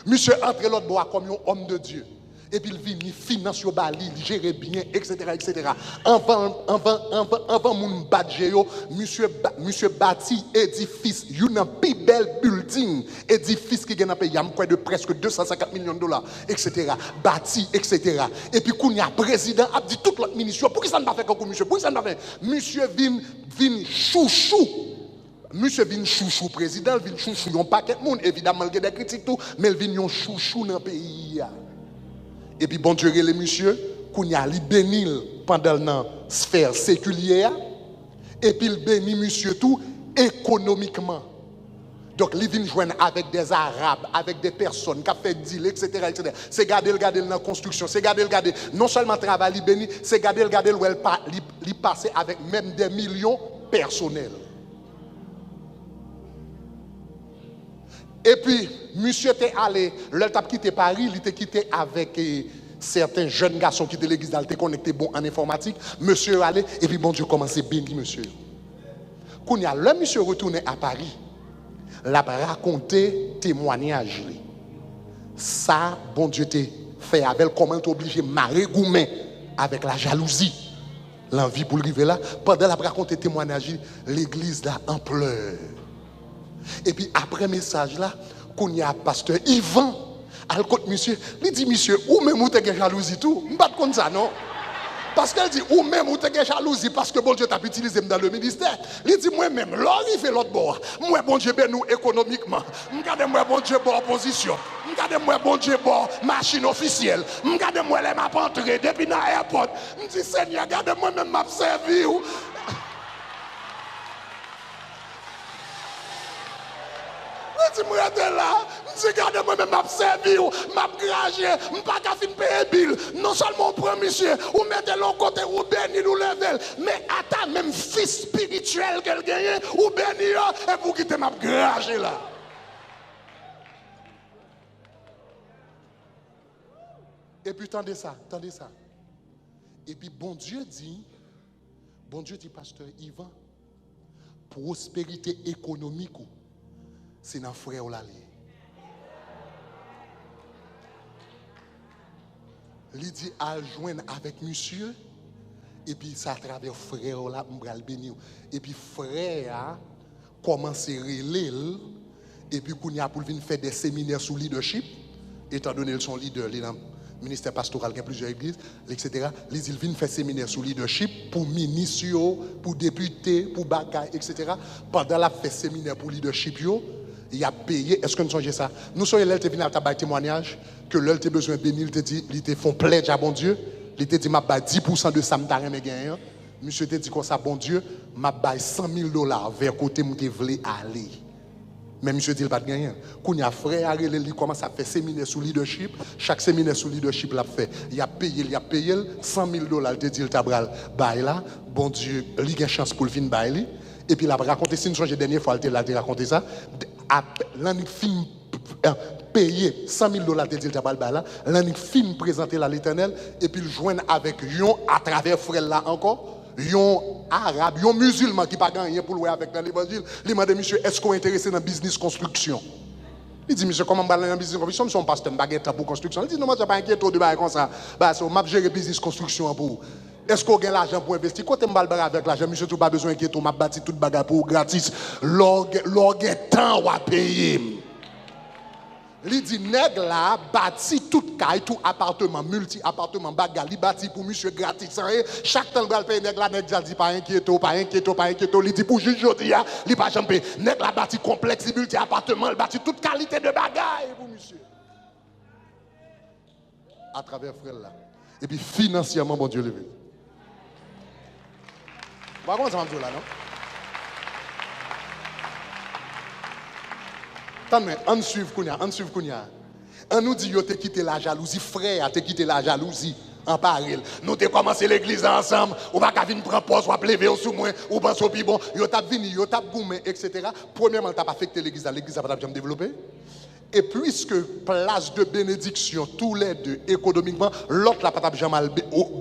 Monsieur entre l'autre bois comme un homme de Dieu. Et puis il vit, il finance au Bali, il gère bien, etc., etc. Avant mon badge, monsieur bâti édifice, un plus bel building, édifice qui gagne un pays, de presque 250 millions de dollars, etc. Bâti, etc. Et puis quand il y a président, a dit toute l'autre ministre, pourquoi ça ne va pas faire comme monsieur? Pourquoi ça ne va pas faire? Monsieur vient chouchou. Monsieur vient chouchou président, vient chouchou, il y a un paquet de monde, évidemment, il y a des critiques, tout, mais il vient chouchou dans le pays. Et puis bon Dieu, les monsieur, qu'on y a li béni pendant la sphère séculière, et puis il bénit monsieur tout économiquement. Donc il vient joindre avec des Arabes, avec des personnes qui ont fait deal, etc., etc. C'est garder dans la construction, c'est garder. Non seulement travail il béni, c'est garder où il passe avec même des millions personnels. Et puis, monsieur était allé, le tap quitté Paris, il était quitté avec certains jeunes garçons qui étaient l'église, il était connecté bon en informatique. Monsieur allé, et puis bon Dieu commençait à bénir monsieur. Quand il y a le monsieur retourné à Paris, il a raconté témoignage. Ça, bon Dieu t'a fait avec comment tu obligé de marrer gourmet avec la jalousie. L'envie pour arriver là, pendant la raconté témoignage, l'église là en pleurs. Et puis après message là, qu'on y a pasteur Yvan, al côté monsieur, il dit monsieur, ou même ou t'es jalousie tout, m'pas comme ça non. Parce qu'elle dit ou même ou t'es jalousie parce que bon Dieu t'a utilisé dans le ministère. Il dit moi même, là il fait l'autre bord. Moi bon Dieu ben nous économiquement. M'gade moi bon Dieu bon opposition. M'gade moi bon Dieu bon machine officielle. M'gade moi les m'a entré depuis dans airport. M'dit Seigneur, regarde moi même m'a servi ou je dis, moi, là, je dis, regardez-moi, même, m'a servi, m'a gragé, je pas qu'à fin payer bill. Non seulement on prend monsieur, ou mettez l'autre côté, ou béni, ou level, mais à ta même fils spirituel qu'elle gagne, ou béni, et pour quitter m'a gragé là. Et puis, tendez ça. Et puis, bon Dieu dit, pasteur Yvan, prospérité économique, c'est dans frère ou la il dit à joindre avec monsieur et puis ça à travers frère ou la m'bral béni et puis frère a commencé à relayer et puis qu'on y a pour venir faire des séminaires sur leadership étant donné son leader dans le ministère pastoral qui a plusieurs églises etc. Il vient faire séminaire sur leadership pour ministres pour députés pour bagaille etc. Pendant la fait séminaire pour leadership il a payé. Est-ce que nous songez ça? Nous sommes là, il a fait témoignage que l'heure il besoin de bénir, il te dit, il te font pledge à bon Dieu. Il te dit, m'a bail 10% de ça, m'a gagné. Monsieur te dit comme ça, bon Dieu, m'a bail $100,000 vers côté où tu voulais aller. Mais monsieur dit, il pas de gagner. Quand il y a frère, il commence à faire séminaire sur leadership. Chaque séminaire sur leadership l'a fait. Il a payé $100,000. Il te dit, il t'a bail là. Bon Dieu, il a une chance pour le fin bail. Et puis il a raconté, si nous sommes la dernière fois, il a raconté ça. L'année film payé $100,000, il dit, il t'a bail là. L'année film présenté à l'Éternel. Et puis il joint avec Yon à travers frère là encore. Yon arabe, yon musulman qui pas gagné pour louer avec dans l'évangile, il m'a dit monsieur, est-ce qu'on est intéressé dans le business construction? Il dit monsieur, comment on va dans le business construction? Je suis un pasteur, je suis pour construction. Il dit non, moi je pas inquiète de bail comme ça. Bah c'est m'a gérer business construction pour. Est-ce qu'on a l'argent pour investir? Quand on va avec l'argent, monsieur, tu pas besoin d'inquiéter, m'a bâti toute bagarre pour gratis. L'orgue temps à payer. Il dit, nèg là, bâti tout caille, tout appartement, multi-appartement, bagarre, il bâti pour monsieur gratis. Chaque temps, il paye, nèg là, nèg dit, pas inquiéto, pas inquiéto, pas inquiéto. Il dit, pour juge jodi, il pas jamais payer. Nèg là, bâti complexe, multi-appartement, il bâti toute qualité de bagarre pour monsieur. À travers frère là. Et puis, financièrement, bon Dieu, levé. Vous voyez comment ça va dire là, non? On suit Kounia. On nous dit, yo te quitté la jalousie, frère, te quitté la jalousie en parallèle. Nous te commencé l'église ensemble, ou pas qu'à venir prendre poste, ou à lever sous moi, ou pense au bon, yo t'a venu, yo t'a goumé, etc. Premièrement, t'as pas affecté l'église n'a pas jamais développé. Et puisque place de bénédiction, tous les deux, économiquement, l'autre n'a pas jamais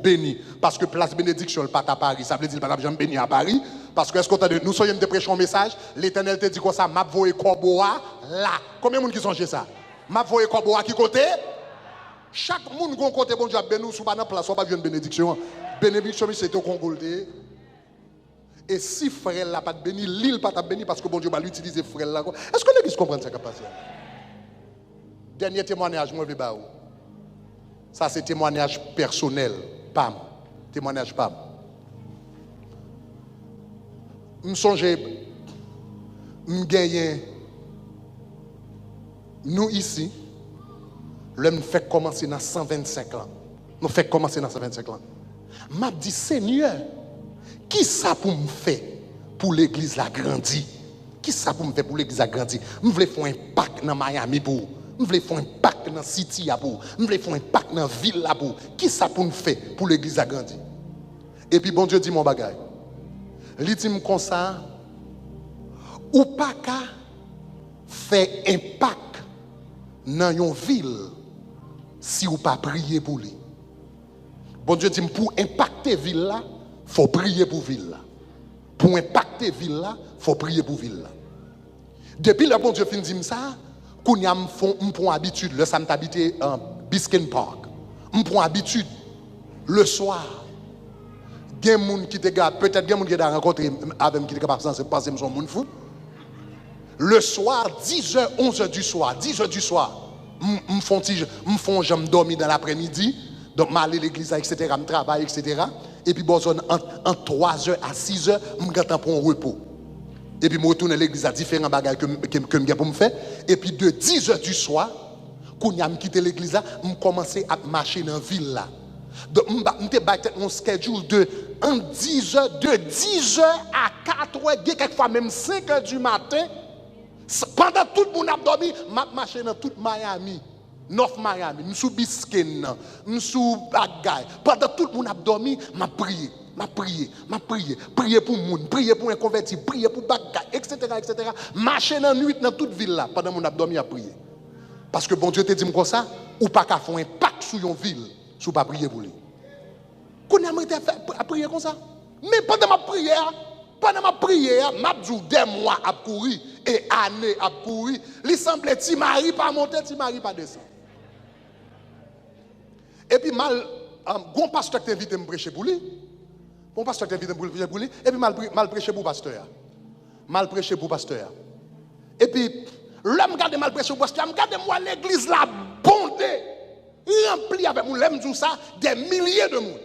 béni. Parce que place de bénédiction, le pas à Paris, ça veut dire qu'il n'a pas jamais béni à Paris. Parce que, est-ce qu'on t'a dit, nous sommes de prêcher un message, l'Éternel te dit comme ça, m'a voyé Korboa là. Combien de monde qui songe ça? M'a voyé Korboa qui côté? Chaque monde qui côté, bon Dieu, béni, sous pas dans place, on pas une bénédiction. Bénédiction, c'est au Congolais. Et si frère n'a pas béni, l'île pas béni parce que bon Dieu va l'utiliser frère là. Est-ce que l'église comprend ça capacité? Dernier témoignage, moi, je vais vous. Ça, c'est témoignage personnel. Pam. Témoignage pam. Je songe, je gagne. Nous ici, nous fait commencer dans 125 ans. Nous fait commencer dans 125 ans. Je dit, Seigneur, qui ça pour me faire pour l'église la grandir? Qui ça pour me faire pour l'église la grandir? Je veux faire un impact dans Miami pour. Je veux faire un impact dans la city pour. Je veux faire un impact dans la ville là pour. Qui ça pour me faire pour l'église à grandir? Et puis bon Dieu dit mon bagage. Il dit comme ça, ou pas qu'à faire impact dans une ville si ou pas prier pour lui. Bon Dieu dit pour impacter ville là, faut prier pour ville là. Pour impacter ville là, faut prier pour ville là. Depuis le bon Dieu fin dit ça, qu'on y a m'prend habitude le samedi habité en Biscayne Park. M'prend habitude le soir. Gen moun qui te gars peut-être gen moun qui t'a rencontré avec qui te capable de passer son moun fou. Le soir 10h 11h du soir, 10h du soir, m'font j'aime dormir dans l'après-midi, donc m'aller à l'église etc., me travaille etc. Et puis bon en 3h à 6h, m'gattend pour un repos. Et puis, je retourne à l'église à différents bagages que je pour me faire. Et puis, de 10h du soir, quand je quitté l'église, je commence à marcher dans la ville là. Donc, je vais mon schedule de 10h, de 10h à 4h, quelquefois même 5h du matin. Pendant tout le monde a dormi, je marche dans toute Miami. North Miami, je suis Biscayne, je suis Bagay. Pendant tout le monde a dormi, je prie. Prier pour moun, prier pour un converti, prier pour bagay, etc. Marcher dans la nuit dans toute ville là, pendant mon a dormi à prier. Parce que bon Dieu te dit comme ça, ou pas qu'à faire un impact sur une ville, si vous pas prier pour lui. Qu'on a prier comme ça. Mais pendant ma prière, m'a dit des mois à courir et années à courir, il semblait ti mari pas monter, ti mari pas descendre. Et puis bon pasteur qui t'invite à me prêcher pour lui. Bon pasteur qui t'invite à me prêcher pour lui. Et puis mal prêcher pour pasteur. Mal prêcher pour pasteur. Et puis l'homme garde mal prêcher pour pasteur, regarde moi l'église la bondée, remplie avec mon l'aime tout ça des milliers de monde.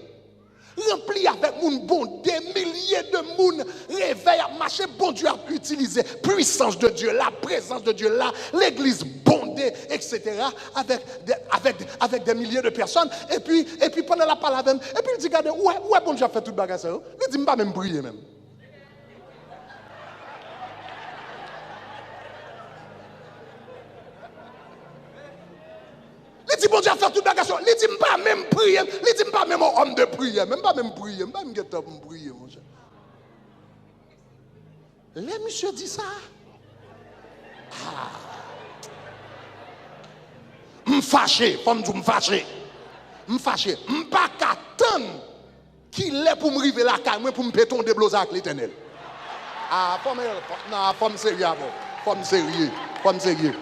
rempli avec moun bon, des milliers de moun réveillent à marcher, bon Dieu a utilisé puissance de Dieu, la présence de Dieu là, l'église bondée, etc. avec des milliers de personnes. Et puis pendant la parole avec, et puis il dit, regardez, ouais, bon Dieu a fait toute bagarre ça. Il dit, pas même prier même. Il dit, bon Dieu a fait toute bagarre. Il dit, pas même prier. Il dit, pas même homme de prière. Même pas même prier. Même pas même prier, mon cher. Les monsieur dit ça. M'fâché, comme tu m'fâché. M'fâché. M'pas qu'attendre qu'il est pour me river la caille, pour me péton des blouse avec l'Éternel. Forme sérieux avant. Forme sérieux.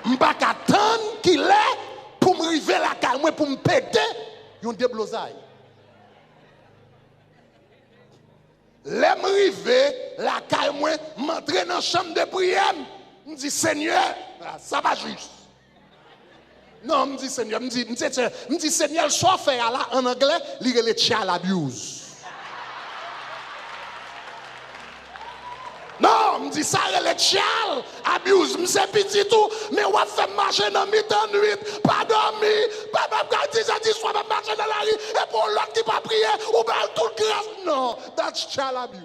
M'pas qu'attendre qu'il est pour me river la caille, pour me péter, yon déblosaille. L'aime river la caille, m'entrer dans la chambre de prière, me dit Seigneur, ça va juste. Non, me dit Seigneur, me dit Seigneur, soit fait là en anglais, lire le child abuse. Non, me dit ça, le child abuse, me c'est petit tout, mais on va faire marcher dans mi-temps nuit, pas dormir, pas dire soit pas marcher dans la rue, et pour l'autre qui pas prier, ou bien tout grâce. Non, that's child abuse.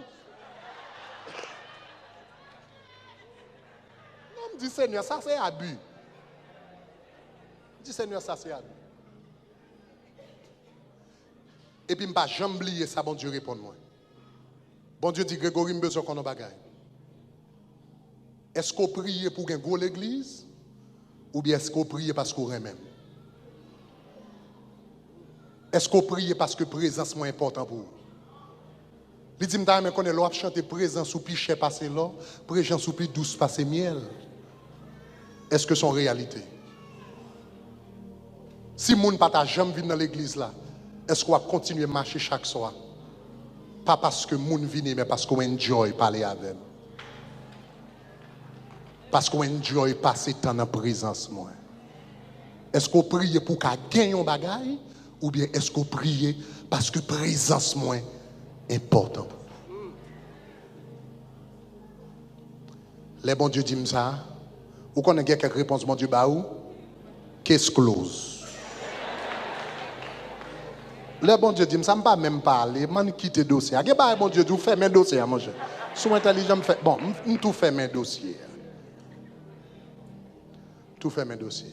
Non, me dit Seigneur, ça c'est abus. Me dit Seigneur, ça c'est abus. Et puis, je ne vais pas jamais oublier ça, bon Dieu répond moi. Bon Dieu dit, Grégory, je besoin qu'on ait bagaille. Est-ce qu'on prie pour une grosse église ou bien est-ce qu'on prie parce qu'on aime? Est-ce qu'on prie parce que la présence est importante pour vous? Il dit, je connais l'autre chanter présence ou pichet passer là, présence ou plus douce passer miel. Est-ce que c'est en réalité? Si moun pas jamais vient dans l'église là, est-ce qu'on va continuer à marcher chaque soir? Pas parce que moun vient, mais parce qu'on enjoy parler avec eux. Parce qu'on enjoy passer temps dans la présence. Est-ce qu'on prie pour qu'elle gagne un bagaille ou bien est-ce qu'on prie parce que la présence est importante? Les bons Dieu disent ça. Vous connaissez quelques réponses, mon Dieu, baou? Qu'est-ce close? Les bons Dieu disent ça, je ne peux pas même parler, je quitte le dossier. Qu'est-ce bon Dieu dit, vous faites mes dossiers, mon cher. Si vous êtes intelligent, bon, je tout fait mes dossiers. Tout fait mes dossiers.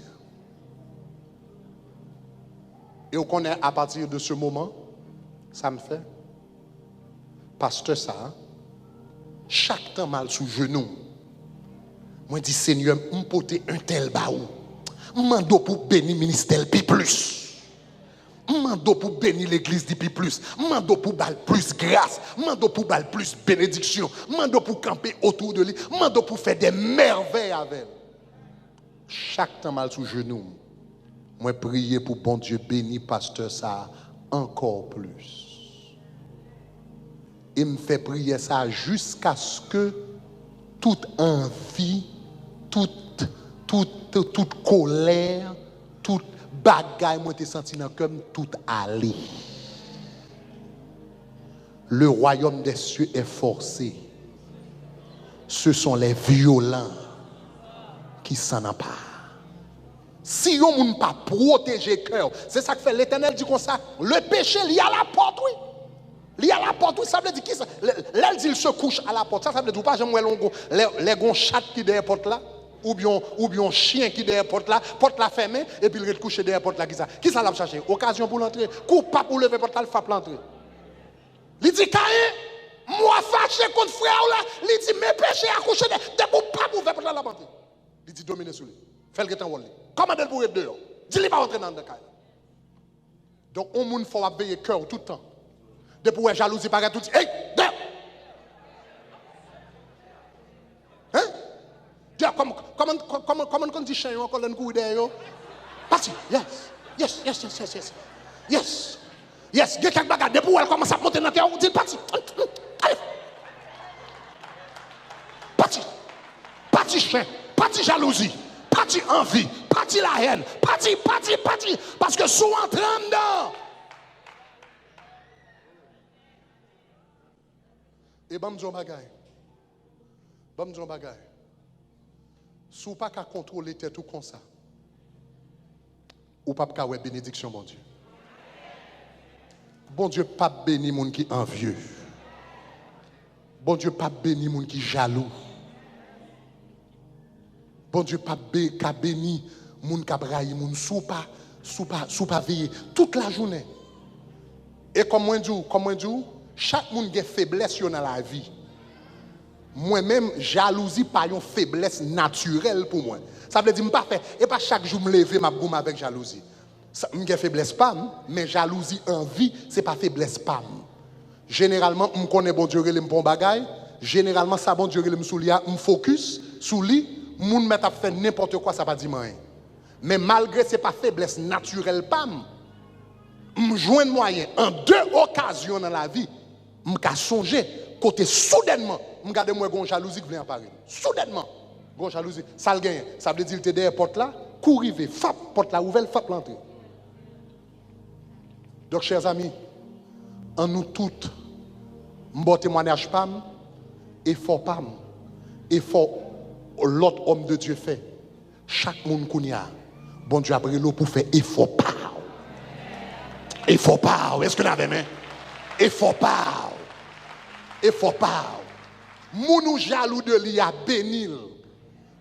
Et on connaît à partir de ce moment, ça me fait, pasteur ça, chaque temps mal sous genou, moi dis Seigneur, me porter un tel baou, mando pour bénir ministère puis plus, mando pour bénir l'église puis plus, mando pour bal plus grâce, mando pour bal plus bénédiction, mando pour camper autour de lui, mando pour faire des merveilles avec elle. Chaque temps mal sous genou, moi prier pour bon Dieu bénir pasteur ça encore plus. Et me fait prier ça jusqu'à ce que toute envie, toute colère, toute bagaille moi te senti dans comme tout aller. Le royaume des cieux est forcé. Ce sont les violents qui s'en emparent. Si on ne pas protéger le cœur, c'est ça que fait l'Éternel dit comme ça. Le péché, il y a la porte, oui. Il y a la porte, oui. Ça veut dire qui ça? Là, il se couche à la porte. Ça veut dire pas j'aime les gon chat qui derrière la porte là, ou bien chien qui derrière la porte là fermée, et puis il couche derrière la porte là qui ça. Qui ça l'a cherché? Occasion pour l'entrer. Coup pas pour lever la porte là, il faut l'entrer. Il dit Caïn, moi fâché contre frère là, il dit mes péchés à coucher de pour pas pour faire porte là la porte. Il dit dominer sur lui. Fais le temps wall. Comment elle pour être dehors? Dis-lui pas rentrer dans le cas. Donc on moun faut veiller cœur tout le temps. Depuis la jalousie par tout hey, dehors. Hein? Dehors comment on dit chien encore dans courir derrière. Parti. Yes. Yes. Il y a quelques bagages depuis elle commence à monter dans terre, on dit parti. Allez. Parti chien, parti jalousie. Parti envie, parti la haine, parti. Parce que sous entrant dedans, Et bon, je bagaille. Bon, je bagaille. Si vous n'avez pas contrôler tête tout comme ça, ou pas qu'à bénédiction, mon Dieu. Bon Dieu, pas béni moun qui envieux. Bon Dieu, pas béni moun qui jaloux. Bon Dieu, pas béni moun qui braille moun sous pas veiller toute la journée. Et comme moi dis, chaque monde a une faiblesse dans la vie. Moi-même, jalousie pas une faiblesse naturelle pour moi. Ça veut dire que je ne fais pas, et pas chaque jour me lever, je me avec jalousie. Je n'ai faiblesse pas, mais jalousie en vie, ce n'est pas faiblesse pas. Généralement, je connais bon Dieu, je me bagaille. Généralement, ça bon Dieu, je me focus sur lui. Je me à faire n'importe quoi, ça ne va pas dire rien. Mais malgré ce n'est pas faiblesse naturelle pas, je joins un moyen en deux occasions dans la vie. Je peux songer, côté soudainement, je regarde moi une jalousie qui vient apparaître. Soudainement, une jalousie. Ça le gagne. Ça veut dire que tu es derrière la porte là, courir, fap, porte là ouverte, fap l'entrée. Donc, chers amis, en nous toutes, mon témoignage pam, effort pam, effort l'autre homme de Dieu fait. Chaque monde qu'on y a, bon Dieu a pris l'eau pour faire effort pam. Effort pam. Est-ce que vous avez main? Effort pam. Effort pam. Mounou jaloux de l'IA bénil.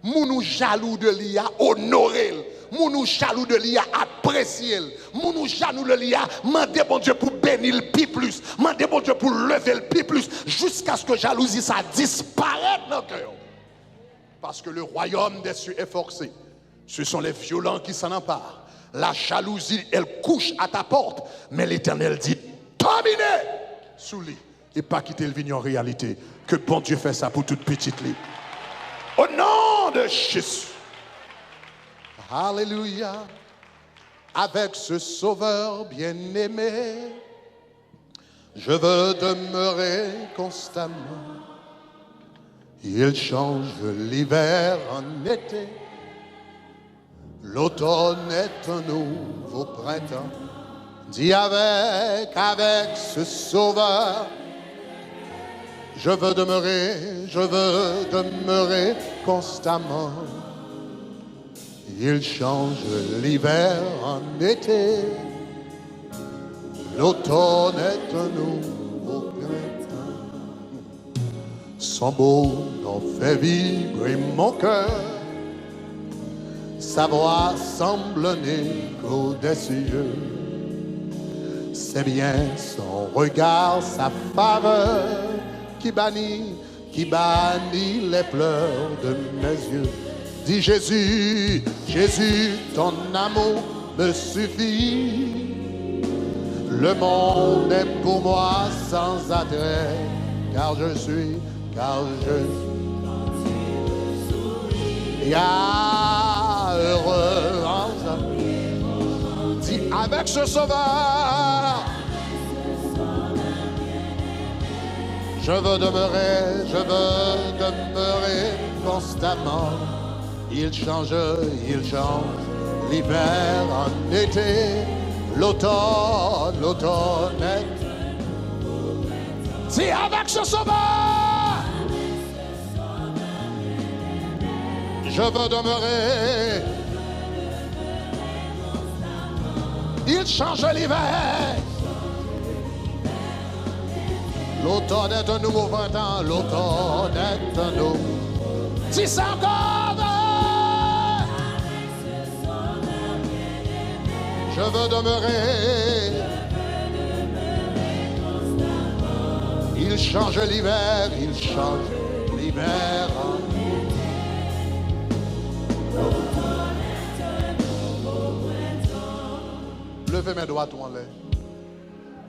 Mounou jaloux de l'IA honorel. Mounou jaloux de l'IA apprécié. Mounou jaloux de l'IA mandez bon Dieu pour bénir le plus plus. Mandez bon Dieu pour lever le plus jusqu'à ce que jalousie ça disparaisse dans le cœur. Parce que le royaume des cieux est forcé. Ce sont les violents qui s'en emparent. La jalousie, elle couche à ta porte. Mais l'Éternel dit, terminé sous lui. Et pas quitter le vignon en réalité. Que bon Dieu fait ça pour toute petite lit. Au nom de Jésus. Alléluia. Avec ce sauveur bien-aimé, je veux demeurer constamment. Il change l'hiver en été. L'automne est un nouveau printemps. Dis avec ce sauveur, je veux demeurer constamment. Il change l'hiver en été. L'automne est un nouveau printemps. Son beau nom fait vibrer mon cœur. Sa voix semble un écho des cieux. C'est bien son regard, sa faveur qui bannit les pleurs de mes yeux. Dis Jésus, Jésus, ton amour me suffit. Le monde est pour moi sans attrait, car je suis heureux en dis avec ce sauveur. Je veux demeurer constamment. Il change l'hiver en été, l'automne est. C'est avec ce sauveur. Je veux demeurer. Il change l'hiver. L'automne est un nouveau printemps. L'automne est un nouveau. Si ça encore. Je veux demeurer. Il change l'hiver. Il change l'hiver. Levez mes doigts en l'air.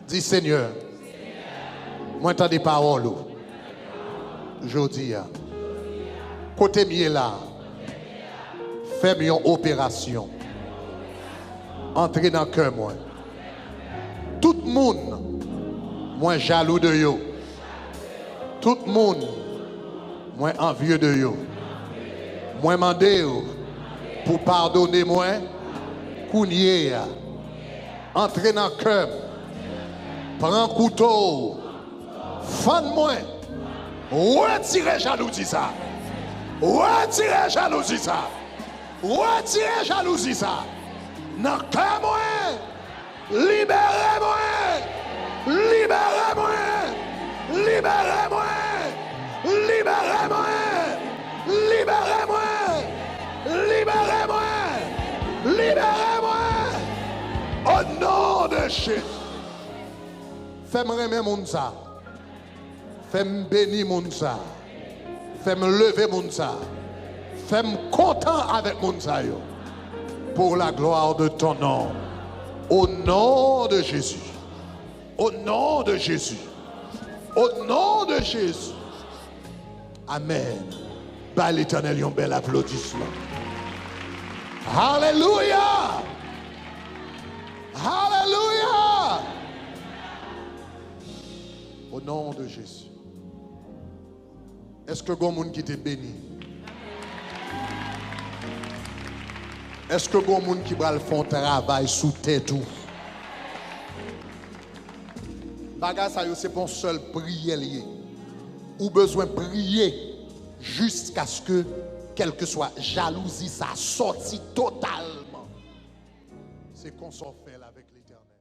Dis Seigneur, moi t'as des paroles. Je dis, côté mieux là, fais une opération. Entrez dans le cœur, moi. Tout le monde, moi jaloux de yo. Tout le monde, moi envieux de yo. Moi mandé pour pardonner moi, kounye. Entrez dans le cœur. Prends couteau. Fan-moi. Retirez jalousie ça. Retirez jalousie ça. Retirez jalousie ça. Dans le cœur moi. Libérez-moi. Libérez-moi. Libérez-moi. Libérez-moi. Libérez-moi. Libérez-moi. Libérez-moi. Au nom de Jésus. Fais-moi aimer mon ça. Fais-moi bénir mon ça. Fais-moi lever mon ça. Fais-moi content avec mon ça. Pour la gloire de ton nom. Au nom de Jésus. Au nom de Jésus. Au nom de Jésus. Amen. Bah l'Éternel, un bel applaudissement. Alléluia. Alléluia. Au nom de Jésus. Est-ce que il y a qui t'est béni? Est-ce que il y a qui va faire travail sous tête? Bagage ça c'est pour seul prier lié. Ou besoin de prier jusqu'à ce que quelle que soit jalousie ça sorti totalement. C'est qu'on s'en fait avec l'Éternel.